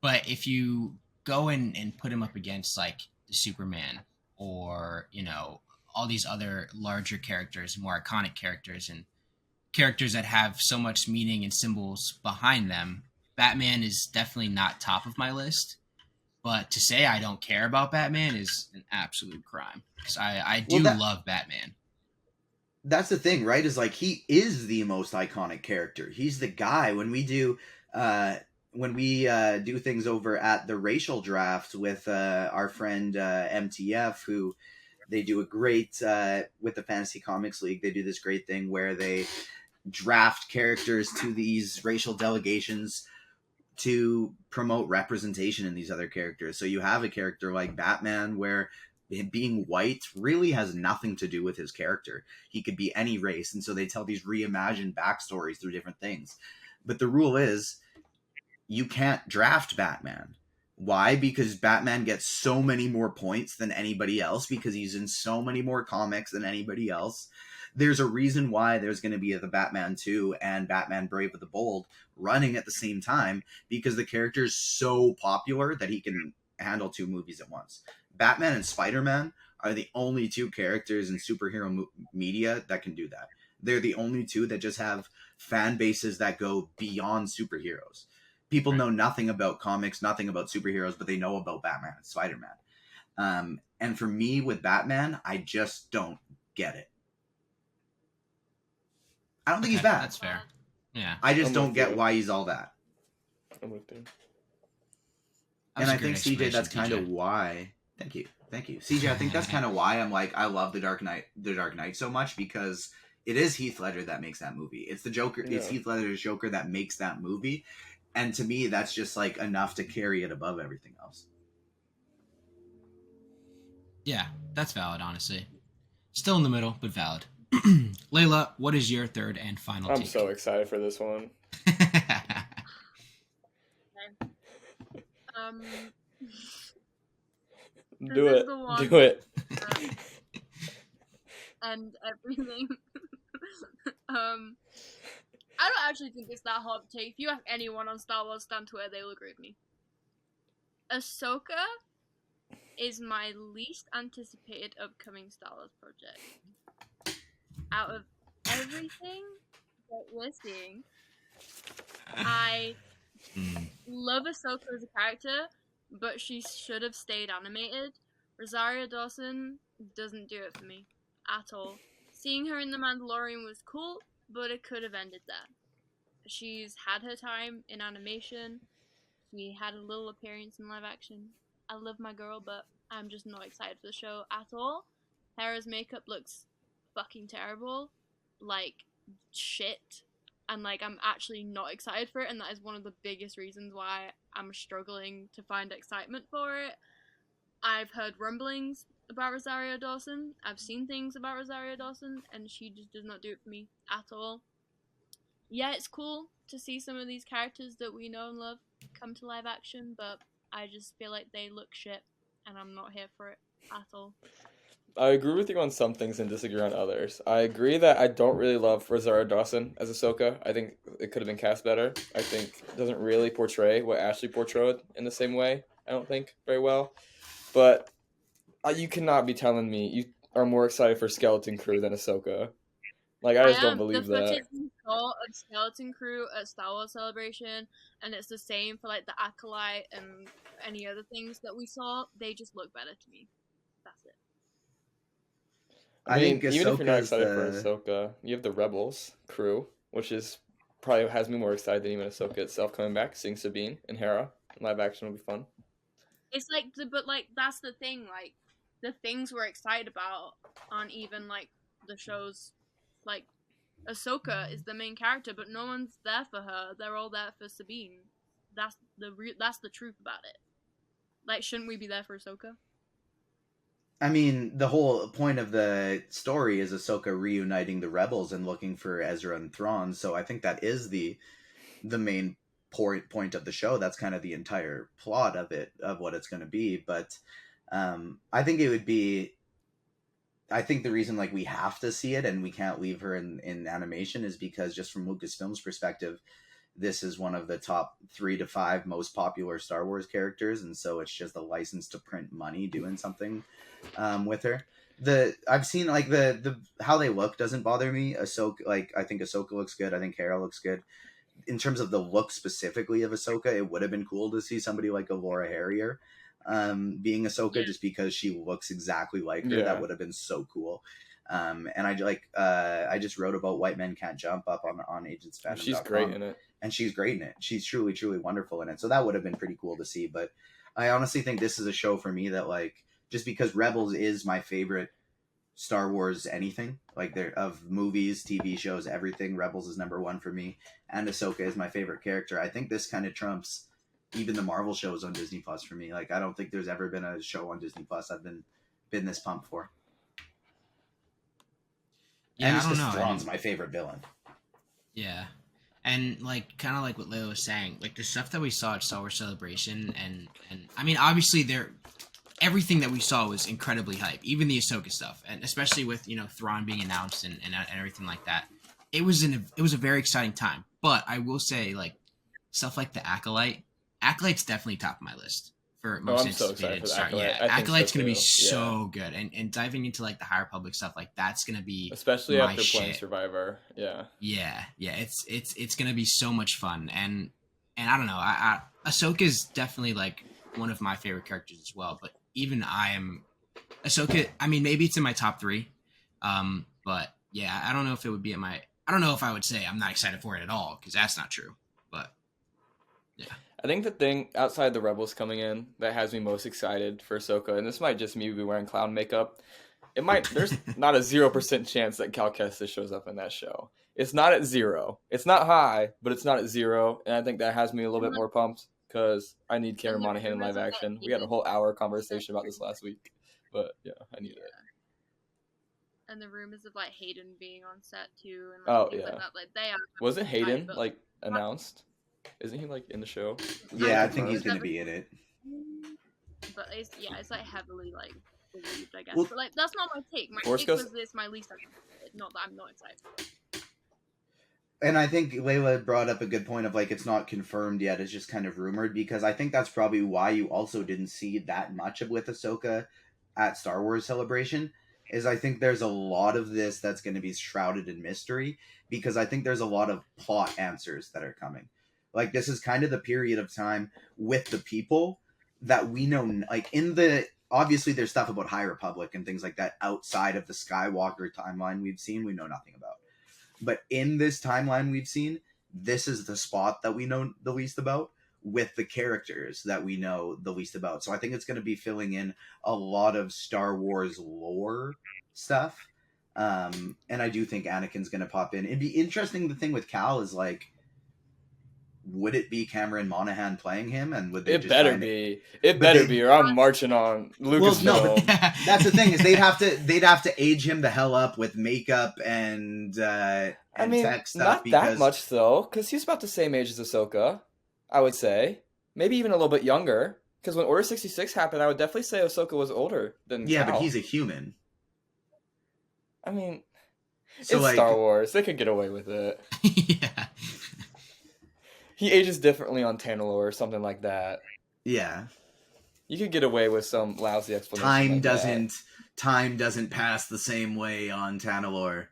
but if you go and put him up against like the Superman or all these other larger characters, more iconic characters, and characters that have so much meaning and symbols behind them, Batman is definitely not top of my list. But to say I don't care about Batman is an absolute crime. Because I do love Batman. That's the thing, right? Is like he is the most iconic character. He's the guy. When we do things over at the racial draft with our friend MTF, who they do a great with the Fantasy Comics League. They do this great thing where they draft characters to these racial delegations to promote representation in these other characters. So you have a character like Batman where being white really has nothing to do with his character. He could be any race, and so they tell these reimagined backstories through different things. But the rule is you can't draft Batman. Why? Because Batman gets so many more points than anybody else, because he's in so many more comics than anybody else. There's a reason why there's going to be the Batman 2 and Batman Brave of the Bold running at the same time, because the character is so popular that he can handle two movies at once. Batman and Spider-Man are the only two characters in superhero media that can do that. They're the only two that just have fan bases that go beyond superheroes. People know nothing about comics, nothing about superheroes, but they know about Batman and Spider-Man. And for me, with Batman, I just don't get it. I don't think he's bad. That's fair. Yeah. I just don't get why he's all that. I'm with you. And I think, CJ, that's kind of why... Thank you. CJ, I think that's kind of why I'm like, I love The Dark Knight so much, because it is Heath Ledger that makes that movie. It's the Joker. Yeah. It's Heath Ledger's Joker that makes that movie. And to me, that's just like enough to carry it above everything else. Yeah, that's valid, honestly. Still in the middle, but valid. Layla, what is your third and final take? I'm so excited for this one. Do it. And everything. I don't actually think it's that hard to take. If you ask anyone on Star Wars Stan Twitter, they will agree with me. Ahsoka is my least anticipated upcoming Star Wars project. Out of everything that we're seeing, I love Ahsoka as a character, but she should have stayed animated. Rosario Dawson doesn't do it for me at all. Seeing her in The Mandalorian was cool, but it could have ended there. She's had her time in animation. She had a little appearance in live action. I love my girl, but I'm just not excited for the show at all. Hera's makeup looks fucking terrible. Like, shit. And, like, I'm actually not excited for it, and that is one of the biggest reasons why I'm struggling to find excitement for it. I've heard rumblings about Rosario Dawson. I've seen things about Rosario Dawson, and she just does not do it for me at all. Yeah, it's cool to see some of these characters that we know and love come to live action, but I just feel like they look shit, and I'm not here for it at all. I agree with you on some things and disagree on others. I agree that I don't really love Rosario Dawson as Ahsoka. I think it could have been cast better. I think it doesn't really portray what Ashley portrayed in the same way, I don't think, very well. But you cannot be telling me you are more excited for Skeleton Crew than Ahsoka. Like, I just don't believe that. The footage we saw of Skeleton Crew at Star Wars Celebration, and it's the same for, like, the Acolyte and any other things that we saw, they just look better to me. That's it. I mean, even if you're not excited for Ahsoka, you have the Rebels crew, which is probably has me more excited than even Ahsoka itself coming back. Seeing Sabine and Hera in live action will be fun. It's like, but like that's the thing. Like the things we're excited about aren't even like the shows. Like Ahsoka is the main character, but no one's there for her. They're all there for Sabine. That's the truth about it. Like, shouldn't we be there for Ahsoka? I mean, the whole point of the story is Ahsoka reuniting the rebels and looking for Ezra and Thrawn. So I think that is the main point of the show. That's kind of the entire plot of it, of what it's going to be. But I think it would be. I think the reason like we have to see it and we can't leave her in animation is because just from Lucasfilm's perspective, this is one of the top 3 to 5 most popular Star Wars characters, and so it's just a license to print money doing something with her. I've seen like the how they look doesn't bother me. Ahsoka, like I think Ahsoka looks good. I think Hera looks good. In terms of the look specifically of Ahsoka, it would have been cool to see somebody like a Laura Harrier being Ahsoka, just because she looks exactly like her. That would have been so cool. And I just wrote about White Men Can't Jump up on Agents of Fandom. She's great in it. And she's great in it. She's truly, truly wonderful in it. So that would have been pretty cool to see. But I honestly think this is a show for me that, like, just because Rebels is my favorite Star Wars anything, like of movies, TV shows, everything, Rebels is number 1 for me. And Ahsoka is my favorite character. I think this kind of trumps even the Marvel shows on Disney Plus for me. Like, I don't think there's ever been a show on Disney Plus I've been this pumped for. Yeah, and I don't know. Thrawn's my favorite villain. Yeah. And like kind of like what Layla was saying, like the stuff that we saw at Star Wars Celebration, and I mean obviously everything that we saw was incredibly hype, even the Ahsoka stuff, and especially with Thrawn being announced and everything like that. It was a very exciting time. But I will say, like, stuff like the Acolyte's definitely top of my list for most anticipated. Acolyte's gonna be so good, and diving into like the High Republic stuff, like that's gonna be especially after playing Survivor. Yeah, it's gonna be so much fun, and I don't know, Ahsoka's definitely like one of my favorite characters as well. But even Ahsoka. I mean, maybe it's in my top 3, but yeah, I don't know if it would be I don't know if I would say I'm not excited for it at all, because that's not true. But yeah. I think the thing outside the Rebels coming in that has me most excited for Ahsoka, and this might just me be wearing clown makeup, there's not a 0% chance that Cal Kestis shows up in that show. It's not at 0. It's not high, but it's not at 0, and I think that has me a little bit more pumped because I need Cameron Monaghan in live action. We had a whole hour conversation about this last week, but yeah, I need it. And the rumors of like Hayden being on set too, and things like that. Like they are. Wasn't Hayden like announced? Isn't he like in the show? Yeah, I think he's gonna be in it. But it's like heavily like believed, I guess. But like that's not my take. My take was this my least excited. Not that I'm not excited for it. And I think Layla brought up a good point of like it's not confirmed yet, it's just kind of rumored, because I think that's probably why you also didn't see that much of with Ahsoka at Star Wars Celebration. Is I think there's a lot of this that's going to be shrouded in mystery, because I think there's a lot of plot answers that are coming. Like, this is kind of the period of time with the people that we know, like, obviously there's stuff about High Republic and things like that outside of the Skywalker timeline we know nothing about. But in this timeline we've seen, this is the spot that we know the least about, with the characters that we know the least about. So I think it's going to be filling in a lot of Star Wars lore stuff. And I do think Anakin's going to pop in. It'd be interesting. The thing with Cal is like, would it be Cameron Monaghan playing him? And would they It better be, or I'm marching on Lucasfilm. Well, no, but that's the thing, is they'd have to age him the hell up with makeup and tech stuff. Not that much though, because he's about the same age as Ahsoka. I would say maybe even a little bit younger, because when Order 66 happened, I would definitely say Ahsoka was older than Cal. But he's a human. I mean, it's Star Wars. They could get away with it. Yeah. He ages differently on Tantalor or something like that. Yeah. You could get away with some lousy explanation. Time doesn't pass the same way on Tantalor.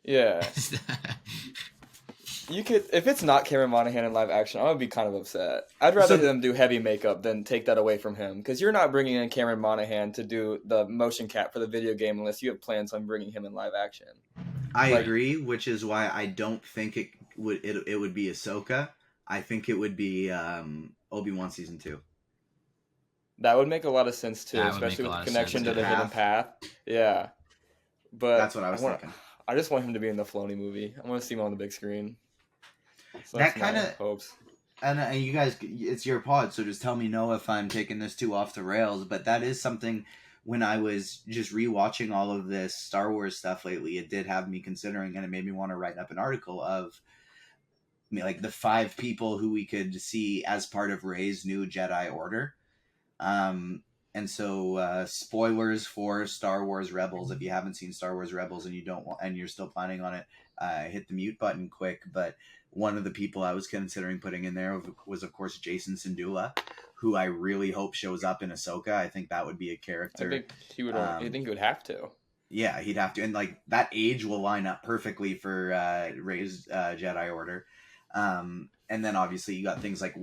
Yeah. You could, if it's not Cameron Monaghan in live action, I would be kind of upset. I'd rather them do heavy makeup than take that away from him, because you're not bringing in Cameron Monaghan to do the motion cap for the video game unless you have plans on bringing him in live action. I agree, which is why I don't think it would be Ahsoka. I think it would be Obi-Wan Season 2. That would make a lot of sense too, especially with the connection to the hidden path. Yeah, but that's what I was thinking. I just want him to be in the Filoni movie. I want to see him on the big screen. So that kind of hopes. And you guys, it's your pod, so just tell me no if I'm taking this too off the rails. But that is something when I was just rewatching all of this Star Wars stuff lately, it did have me considering, and it made me want to write up an article of like the 5 people who we could see as part of Rey's new Jedi Order. And so spoilers for Star Wars Rebels. If you haven't seen Star Wars Rebels and you don't want, and you're still planning on it, hit the mute button quick. But one of the people I was considering putting in there was, of course, Jason Syndulla, who I really hope shows up in Ahsoka. I think that would be a character. I think he would. I think he would have to. Yeah, he'd have to, and like that age will line up perfectly for Rey's Jedi Order. And then obviously you got things like,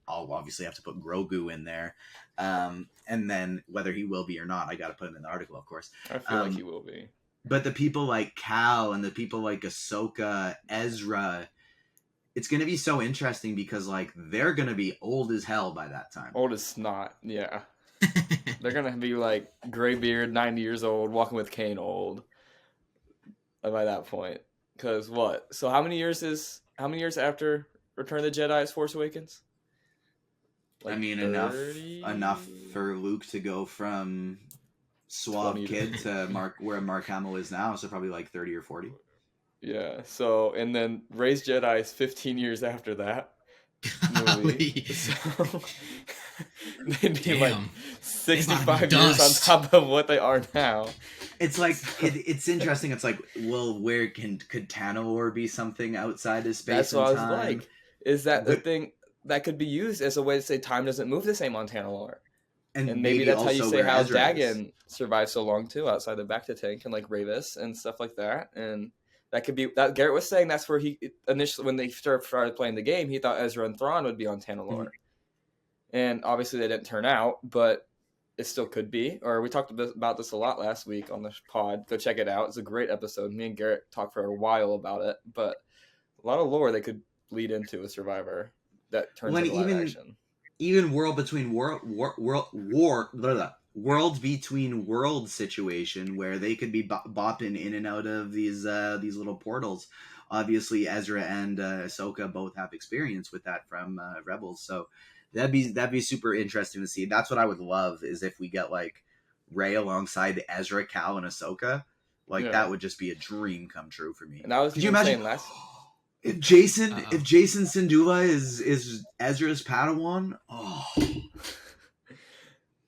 I'll obviously have to put Grogu in there. And then whether he will be or not, I got to put him in the article, of course. I feel like he will be. But the people like Cal and the people like Ahsoka, Ezra, it's going to be so interesting because like they're going to be old as hell by that time. Old as snot, yeah. They're going to be like gray beard, 90 years old, walking with cane old by that point. Because what? So how many years after Return of the Jedi is Force Awakens? Like I mean, 30? enough for Luke to go from suave kid to where Mark Hamill is now, so probably like 30 or 40. Yeah. So, and then Rey's Jedi is 15 years after that movie. So they'd be like 65 years on top of what they are now. It's like it's interesting. It's like, well, where could Tanalorr be something outside of space? That's what I was like. Is that the thing that could be used as a way to say time doesn't move the same on Tanalorr? And maybe that's how you say how Dagon survived so long too, outside the Bacta tank and like Ravis and stuff like that. And that could be that Garrett was saying that's where he initially, when they started playing the game, he thought Ezra and Thrawn would be on Tanalorr. Mm-hmm. And obviously they didn't turn out, but it still could be. Or we talked about this a lot last week on the pod. Go check it out. It's a great episode. Me and Garrett talked for a while about it, but a lot of lore they could lead into a Survivor that turns into live action. Even world between world between world situation where they could be bopping in and out of these little portals. Obviously, Ezra and Ahsoka both have experience with that from Rebels, so that'd be super interesting to see. That's what I would love is if we get like Rey alongside Ezra, Cal, and Ahsoka. Like that would just be a dream come true for me. And I was Could you imagine last. If Jason Syndulla is Ezra's Padawan,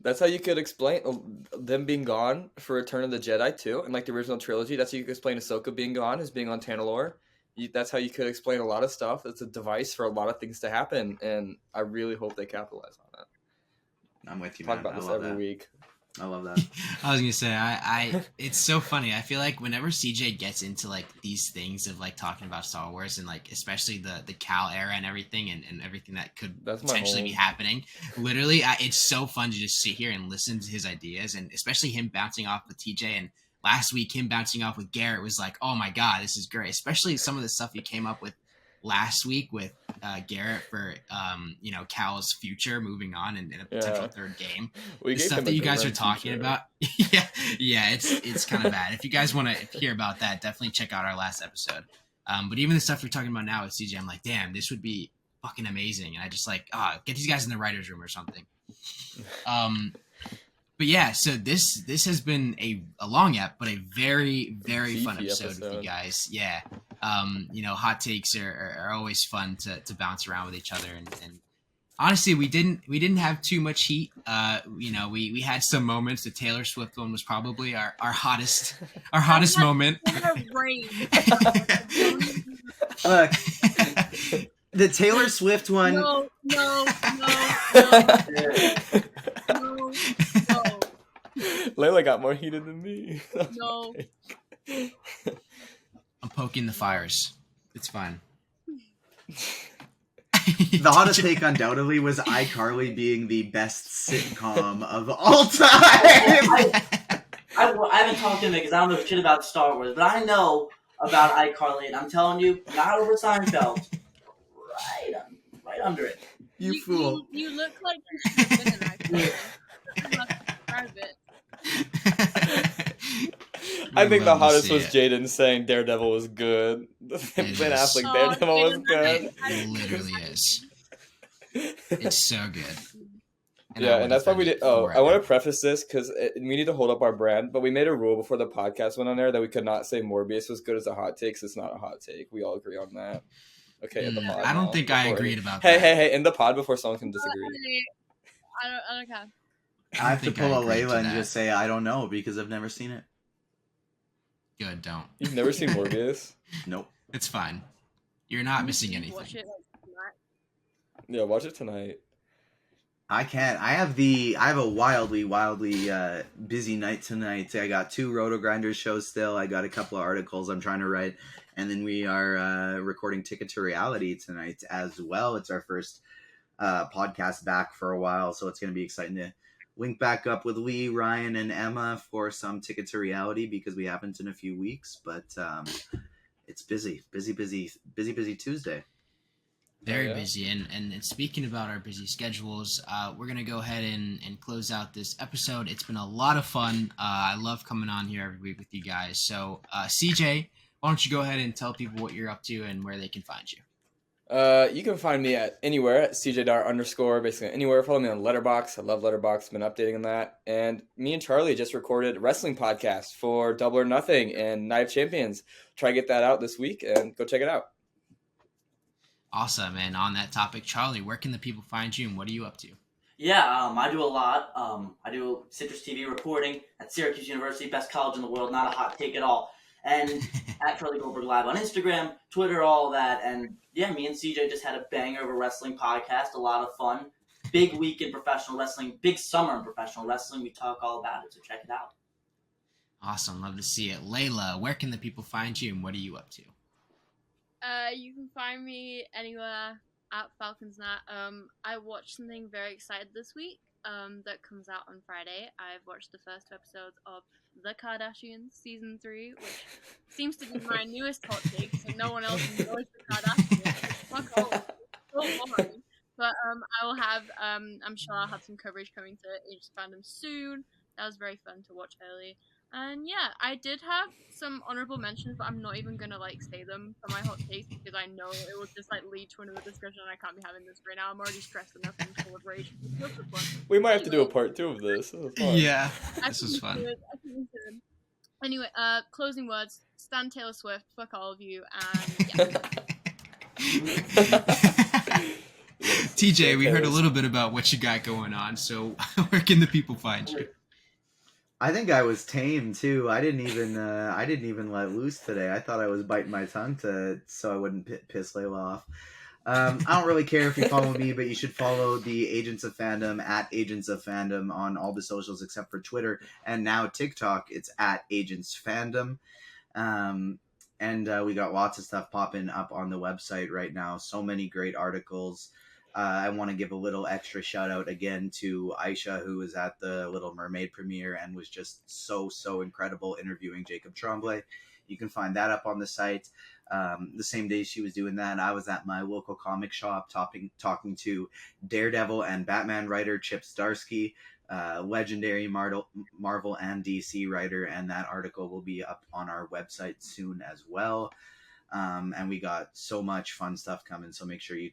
that's how you could explain them being gone for Return of the Jedi too, and like the original trilogy. That's how you could explain Ahsoka being gone as being on Tanalorr. That's how you could explain a lot of stuff. It's a device for a lot of things to happen, and I really hope they capitalize on it. I'm with you. Talk about this every week. I love that. I was gonna say, I it's so funny. I feel like whenever CJ gets into like these things of like talking about Star Wars and like especially the Cal era and everything and everything that could potentially be happening, literally, it's so fun to just sit here and listen to his ideas, and especially him bouncing off with TJ. And last week, him bouncing off with Garrett was like, oh my god, this is great. Especially some of the stuff he came up with last week with Garrett for Cal's future moving on in a potential third game. The stuff that you guys are talking about, it's kind of bad. If you guys want to hear about that, definitely check out our last episode. But even the stuff we're talking about now with CJ, I'm like, damn, this would be fucking amazing. And I just like, get these guys in the writer's room or something. But yeah, so this has been a long ep, but a very, very fun episode with you guys. Yeah. Hot takes are always fun to bounce around with each other, and honestly, we didn't have too much heat. We had some moments. The Taylor Swift one was probably our hottest moment. Look, the Taylor Swift one. No. Layla got more heated than me. No. I'm poking the fires. It's fine. The hottest take undoubtedly was iCarly being the best sitcom of all time. I haven't talked to him because I don't know shit about Star Wars, but I know about iCarly, and I'm telling you, not over Seinfeld. right under it. You fool. You look like you should have been an iCarly. Private. I think the hottest was Jaden saying Daredevil was good. Ben Affleck Daredevil was good. It literally is. It's so good. And that's why we did. Oh, I want to preface this because we need to hold up our brand, but we made a rule before the podcast went on there that we could not say Morbius was good as a hot take. Cause it's not a hot take. We all agree on that. Okay, in the pod. I don't think I agreed about that. Hey! In the pod before someone can disagree. I don't care. I have to pull a Layla and just say I don't know because I've never seen it. Good, don't. You've never seen Morbius? Nope. It's fine. You're not missing anything. Watch it yeah, watch it tonight. I can't. I have a wildly busy night tonight. I got 2 Roto Grinders shows still. I got a couple of articles I'm trying to write. And then we are recording Ticket to Reality tonight as well. It's our first podcast back for a while. So it's going to be exciting to link back up with Lee, Ryan, and Emma for some Ticket to Reality because we haven't in a few weeks. But it's busy Tuesday. Very busy. And speaking about our busy schedules, we're going to go ahead and close out this episode. It's been a lot of fun. I love coming on here every week with you guys. So, CJ, why don't you go ahead and tell people what you're up to and where they can find you? You can find me at anywhere at CJDar_, basically anywhere. Follow me on Letterboxd. I love Letterboxd. Been updating on that. And me and Charlie just recorded a wrestling podcast for Double or Nothing and Night of Champions. Try to get that out this week and go check it out. Awesome. And on that topic, Charlie, where can the people find you and what are you up to? Yeah, I do a lot. I do Citrus TV reporting at Syracuse University, best college in the world, not a hot take at all. And at Charlie Goldberg Live on Instagram, Twitter, all that. And yeah, me and CJ just had a banger of a wrestling podcast, a lot of fun. Big week in professional wrestling, big summer in professional wrestling. We talk all about it, so check it out. Awesome. Love to see it. Layla, where can the people find you and what are you up to? You can find me anywhere at FalconsNet. I watched something very excited this week that comes out on Friday. I've watched the first 2 episodes of The Kardashians Season 3, which seems to be my newest hot take, so no one else enjoys The Kardashians. Fuck off. So boring. But I will have, I'm sure I'll have some coverage coming to Agents of Fandom soon. That was very fun to watch early. And yeah, I did have some honorable mentions, but I'm not even gonna say them for my hot takes because I know it will just lead to another discussion and I can't be having this right now. I'm already stressed enough and full of rage. We might have to do a part 2 of this. This is fun. Yeah, this is fun. Anyway, closing words. Stan Taylor Swift. Fuck all of you. And yeah. TJ, we heard a little bit about what you got going on, so where can the people find you? I think I was tame too. I didn't even let loose today. I thought I was biting my tongue so I wouldn't piss Layla off. I don't really care if you follow me, but you should follow the Agents of Fandom at Agents of Fandom on all the socials except for Twitter and now TikTok. It's at Agents Fandom. And we got lots of stuff popping up on the website right now. So many great articles. I want to give a little extra shout out again to Aisha, who was at the Little Mermaid premiere and was just so incredible interviewing Jacob Tremblay. You can find that up on the site. The same day she was doing that, I was at my local comic shop talking to Daredevil and Batman writer Chip Zdarsky, legendary Marvel and DC writer, and that article will be up on our website soon as well. And we got so much fun stuff coming, so make sure you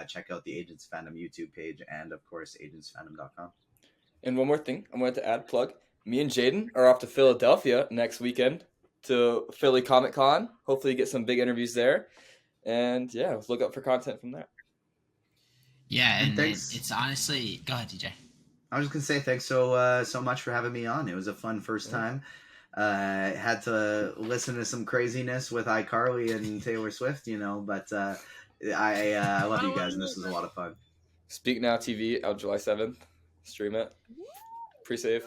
check out the Agents Fandom YouTube page and, of course, agentsfandom.com. And one more thing I wanted to add, plug. Me and Jaden are off to Philadelphia next weekend to Philly Comic Con. Hopefully get some big interviews there. And, yeah, let's look up for content from there. Yeah, and it's honestly... Go ahead, DJ. I was just going to say thanks so much for having me on. It was a fun first time. Had to listen to some craziness with iCarly and Taylor Swift, but I love you guys, and this was a lot of fun. Speak Now TV out July 7th. Stream it. Pre-save.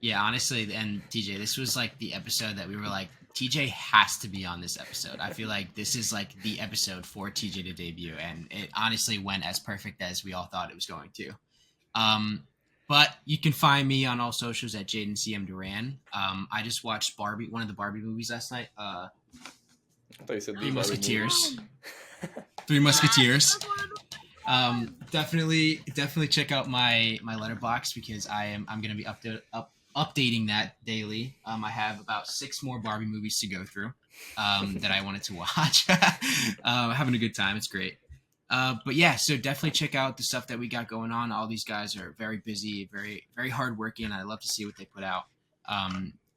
Yeah, honestly, and TJ, this was the episode that we were like, TJ has to be on this episode. I feel like this is the episode for TJ to debut, and it honestly went as perfect as we all thought it was going to. But you can find me on all socials at Jaden CM Duran. I just watched one of the Barbie movies last night. I thought you said Three Musketeers. Three Musketeers. Definitely check out my Letterboxd because I'm going to be updating that daily. I have about 6 more Barbie movies to go through that I wanted to watch. Having a good time. It's great. But yeah, so definitely check out the stuff that we got going on. All these guys are very busy, very, very hardworking. I love to see what they put out.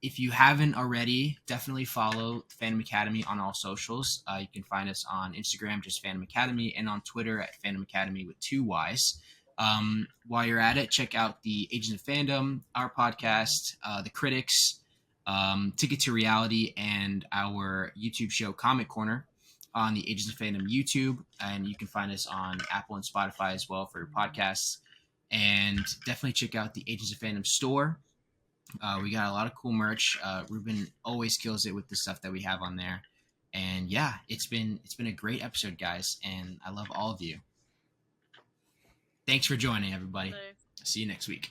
If you haven't already, definitely follow Fandom Academy on all socials. You can find us on Instagram, just Fandom Academy, and on Twitter at Fandom Academy with 2 Ys. While you're at it, check out the Agents of Fandom, our podcast, The Critics, Ticket to Reality, and our YouTube show Comic Corner on the Agents of Fandom YouTube. And you can find us on Apple and Spotify as well for your podcasts. And definitely check out the Agents of Fandom store. We got a lot of cool merch. Ruben always kills it with the stuff that we have on there. And yeah, it's been a great episode, guys, and I love all of you. Thanks for joining, everybody. See you next week.